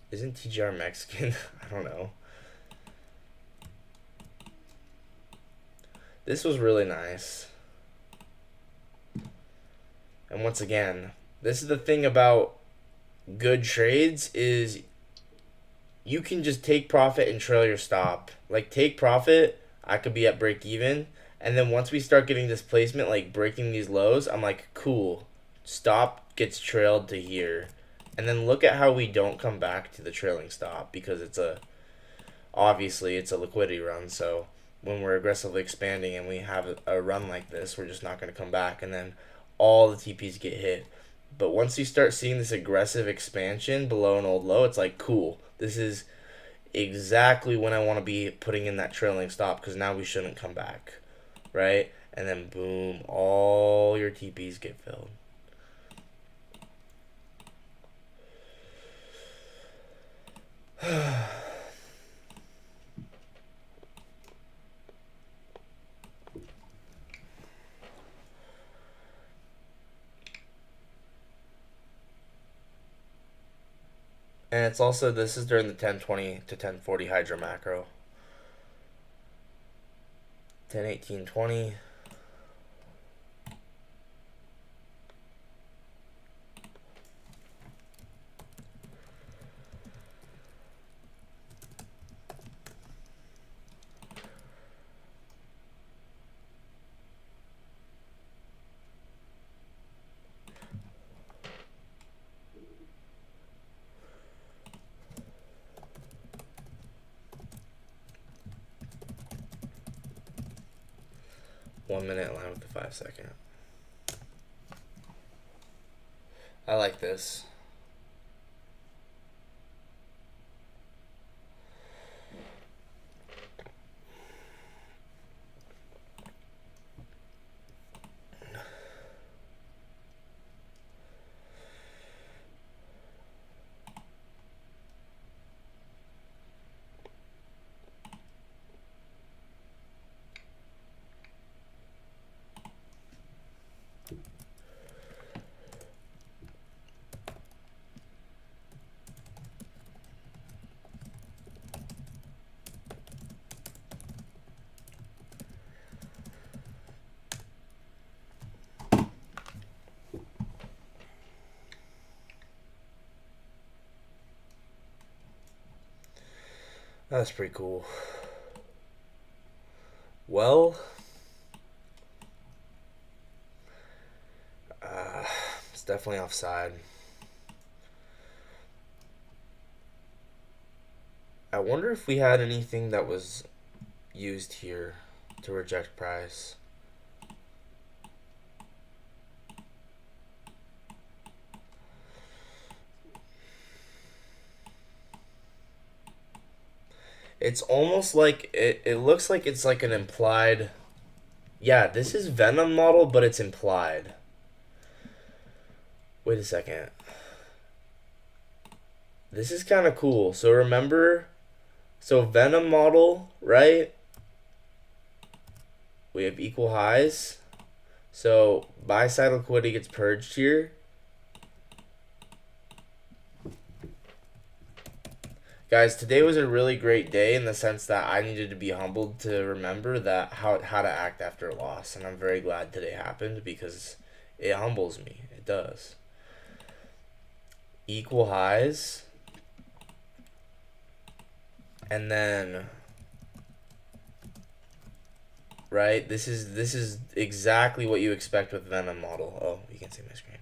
Isn't TGR Mexican? I don't know. This was really nice. And once again, this is the thing about good trades is you can just take profit and trail your stop. Like take profit, I could be at break even, and then once we start getting displacement, like breaking these lows, I'm like, cool. Stop gets trailed to here. And then look at how we don't come back to the trailing stop because obviously it's a liquidity run, so when we're aggressively expanding and we have a run like this, we're just not going to come back, and then all the TPs get hit. But once you start seeing this aggressive expansion below an old low, it's like, cool. This is exactly when I want to be putting in that trailing stop because now we shouldn't come back, right? And then boom, all your TPs get filled. And it's also, this is during the 1020 to 1040 Hydra macro. 101820. One minute line with the 5 second. I like this. That's pretty cool. Well, it's definitely offside. I wonder if we had anything that was used here to reject price. It's almost like it looks like it's like an implied. Yeah, this is Venom model, but it's implied. Wait a second. This is kind of cool. So remember, so Venom model, right? We have equal highs. So buy side liquidity gets purged here. Guys, today was a really great day in the sense that I needed to be humbled to remember that how to act after a loss, and I'm very glad today happened because it humbles me. It does. Equal highs. And then right, this is exactly what you expect with Venom model. Oh, you can't see my screen.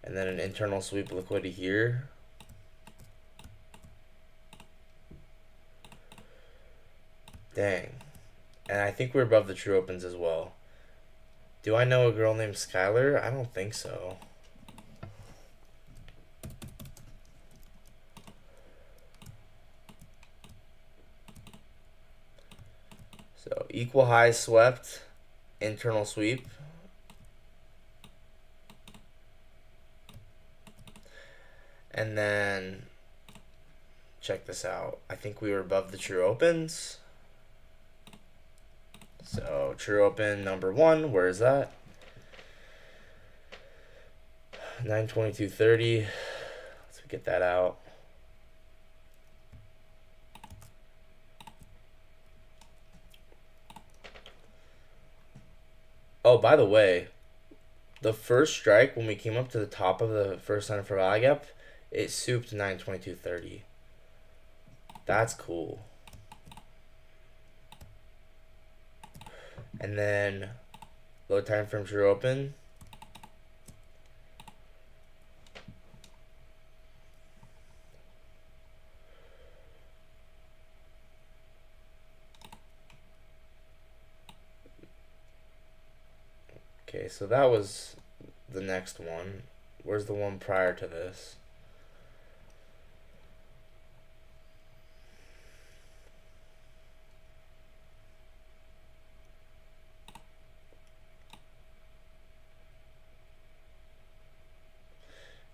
And then an internal sweep liquidity here. Dang. And I think we're above the true opens as well. Do I know a girl named Skylar? I don't think so. So equal highs swept, internal sweep. And then check this out. I think we were above the true opens. So true open number 1, where is that? 922.30. Let's get that out. Oh, by the way, the first strike when we came up to the top of the first center for value gap, it souped 922.30. That's cool. And then low time frame true open. Okay, so that was the next one. Where's the one prior to this?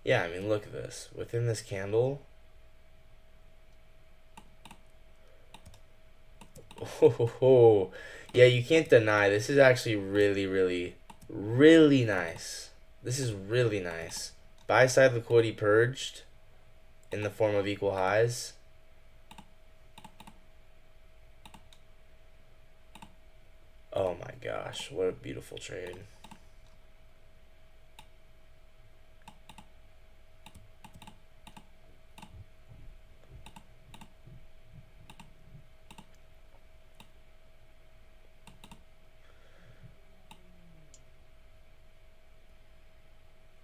Yeah, I mean, look at this. Within this candle. Oh, yeah, you can't deny. This is actually really, really, really nice. This is really nice. Buy side liquidity purged in the form of equal highs. Oh my gosh, what a beautiful trade.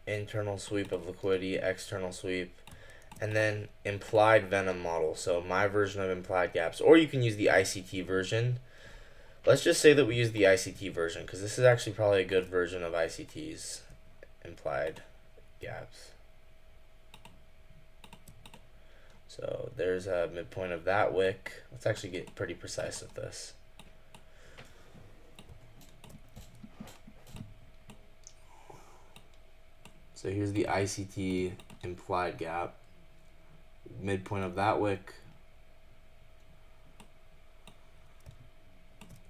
Internal sweep of liquidity, external sweep, and then implied Venom model. So my version of implied gaps, or you can use the ICT version. Let's just say that we use the ICT version because this is actually probably a good version of ICT's implied gaps. So there's a midpoint of that wick. Let's actually get pretty precise with this. So here's the ICT implied gap. Midpoint of that wick.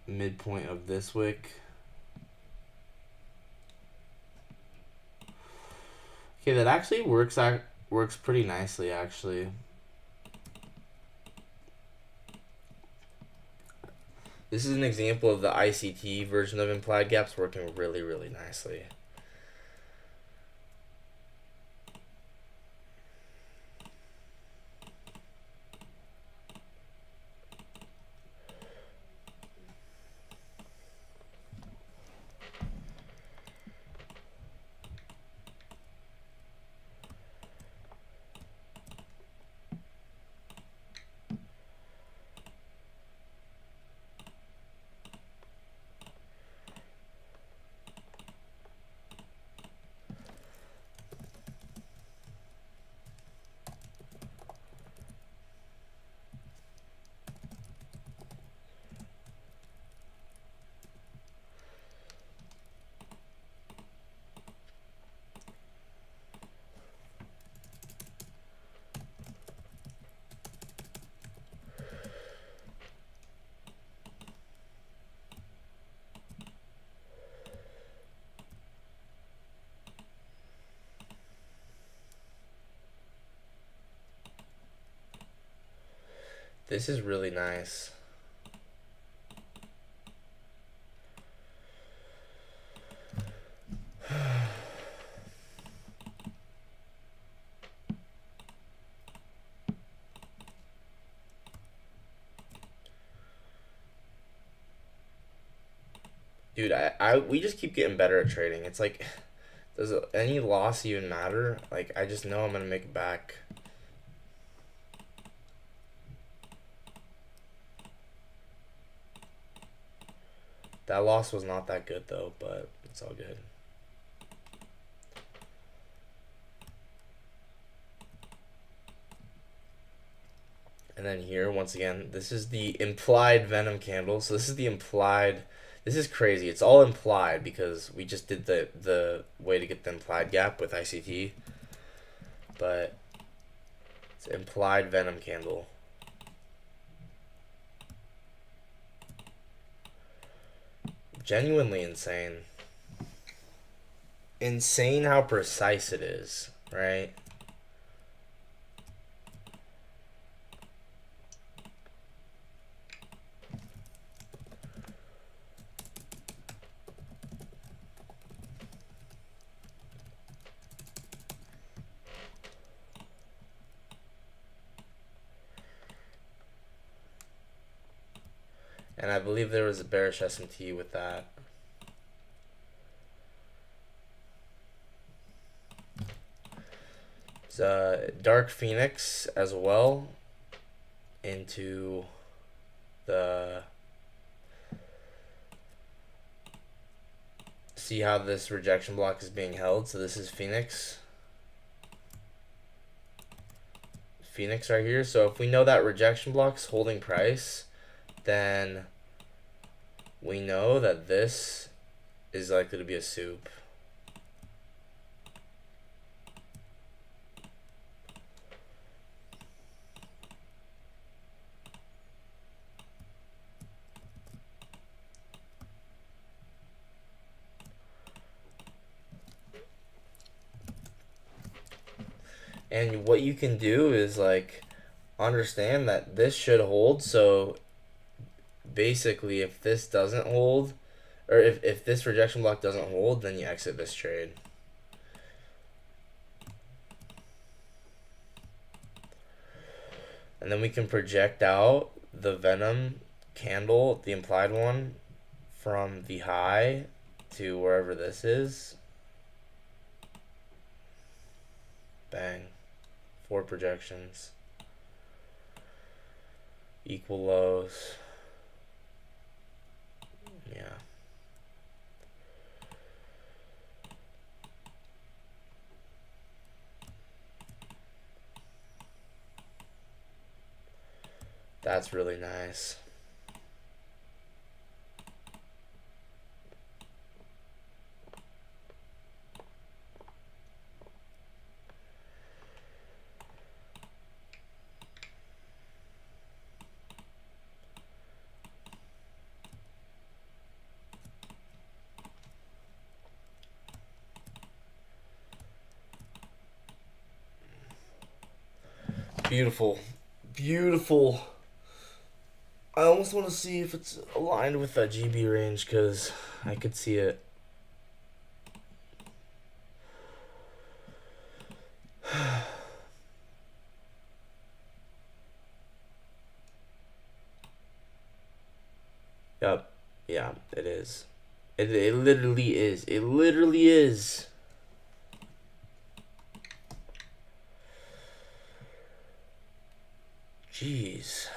Midpoint of this wick. Okay, that actually works pretty nicely actually. This is an example of the ICT version of implied gaps working really, really nicely. This is really nice. Dude, we just keep getting better at trading. It's like, does any loss even matter? Like, I just know I'm gonna make it back. That loss was not that good though, but it's all good. And then here, once again, this is the implied Venom candle. So this is the implied. This is crazy. It's all implied because we just did the way to get the implied gap with ICT. But it's implied Venom candle. Genuinely insane. Insane how precise it is, right? And I believe there was a bearish SMT with that. It's Dark Phoenix as well into the... See how this rejection block is being held. So this is Phoenix. Phoenix right here. So if we know that rejection block's holding price, then we know that this is likely to be a soup. And what you can do is like understand that this should hold. So basically if this doesn't hold, or if this rejection block doesn't hold, then you exit this trade. And then we can project out the Venom candle, the implied one, from the high to wherever this is. Bang. 4 projections. Equal lows. Yeah. That's really nice. Beautiful. Beautiful. I almost want to see if it's aligned with that GB range because I could see it. Yep. Yeah, it is. It literally is. It literally is. Jeez.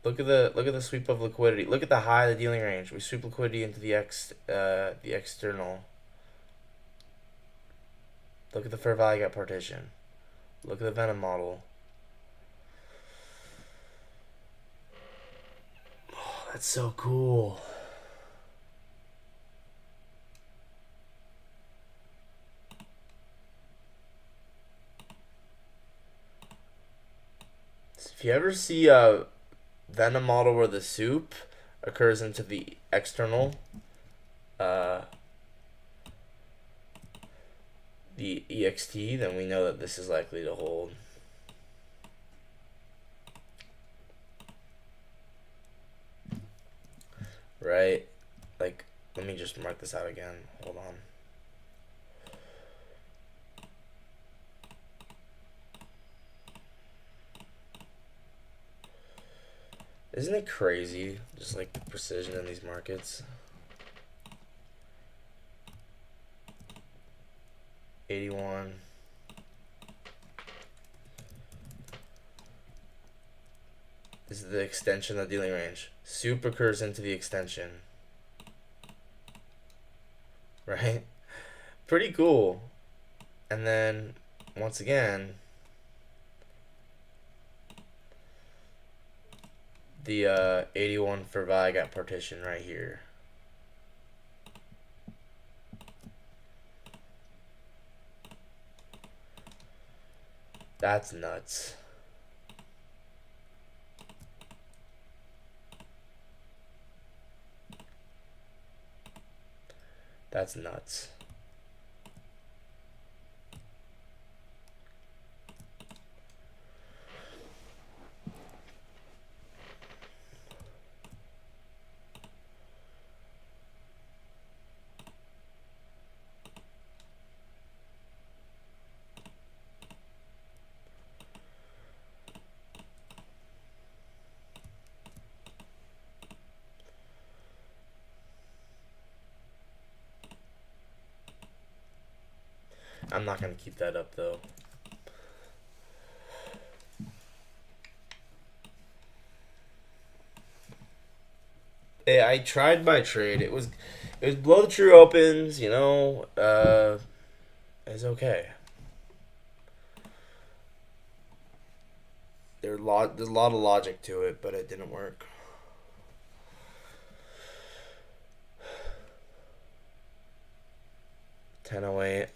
Look at the sweep of liquidity. Look at the high of the dealing range. We sweep liquidity into the external. Look at the fair value gap partition. Look at the Venom model. Oh, that's so cool. If you ever see a Venom model where the soup occurs into the external, the EXT, then we know that this is likely to hold. right? Like, let me just mark this out again. Hold on. Isn't it crazy? Just like the precision in these markets. 81. This is the extension of the dealing range. Super curves into the extension. Right? Pretty cool. And then, once again, the 81 for VI got partition right here. That's nuts. That's nuts. I'm not going to keep that up though. Hey, I tried my trade. It was below the true opens, you know. It's okay. There's a lot of logic to it, but it didn't work. $10.08.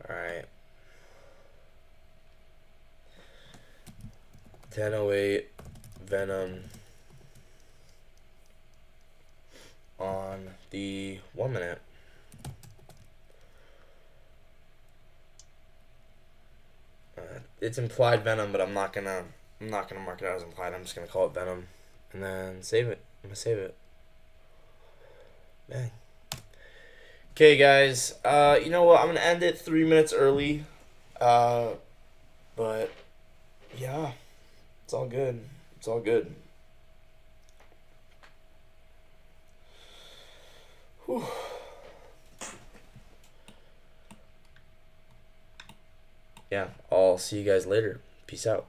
Alright. 10.08 Venom on the 1 minute. It's implied Venom, but I'm not gonna mark it out as implied. I'm just gonna call it Venom, and then save it. I'm gonna save it. Bang. Okay, guys. You know what? I'm gonna end it 3 minutes early. But yeah, it's all good. It's all good. Whew. Yeah, I'll see you guys later. Peace out.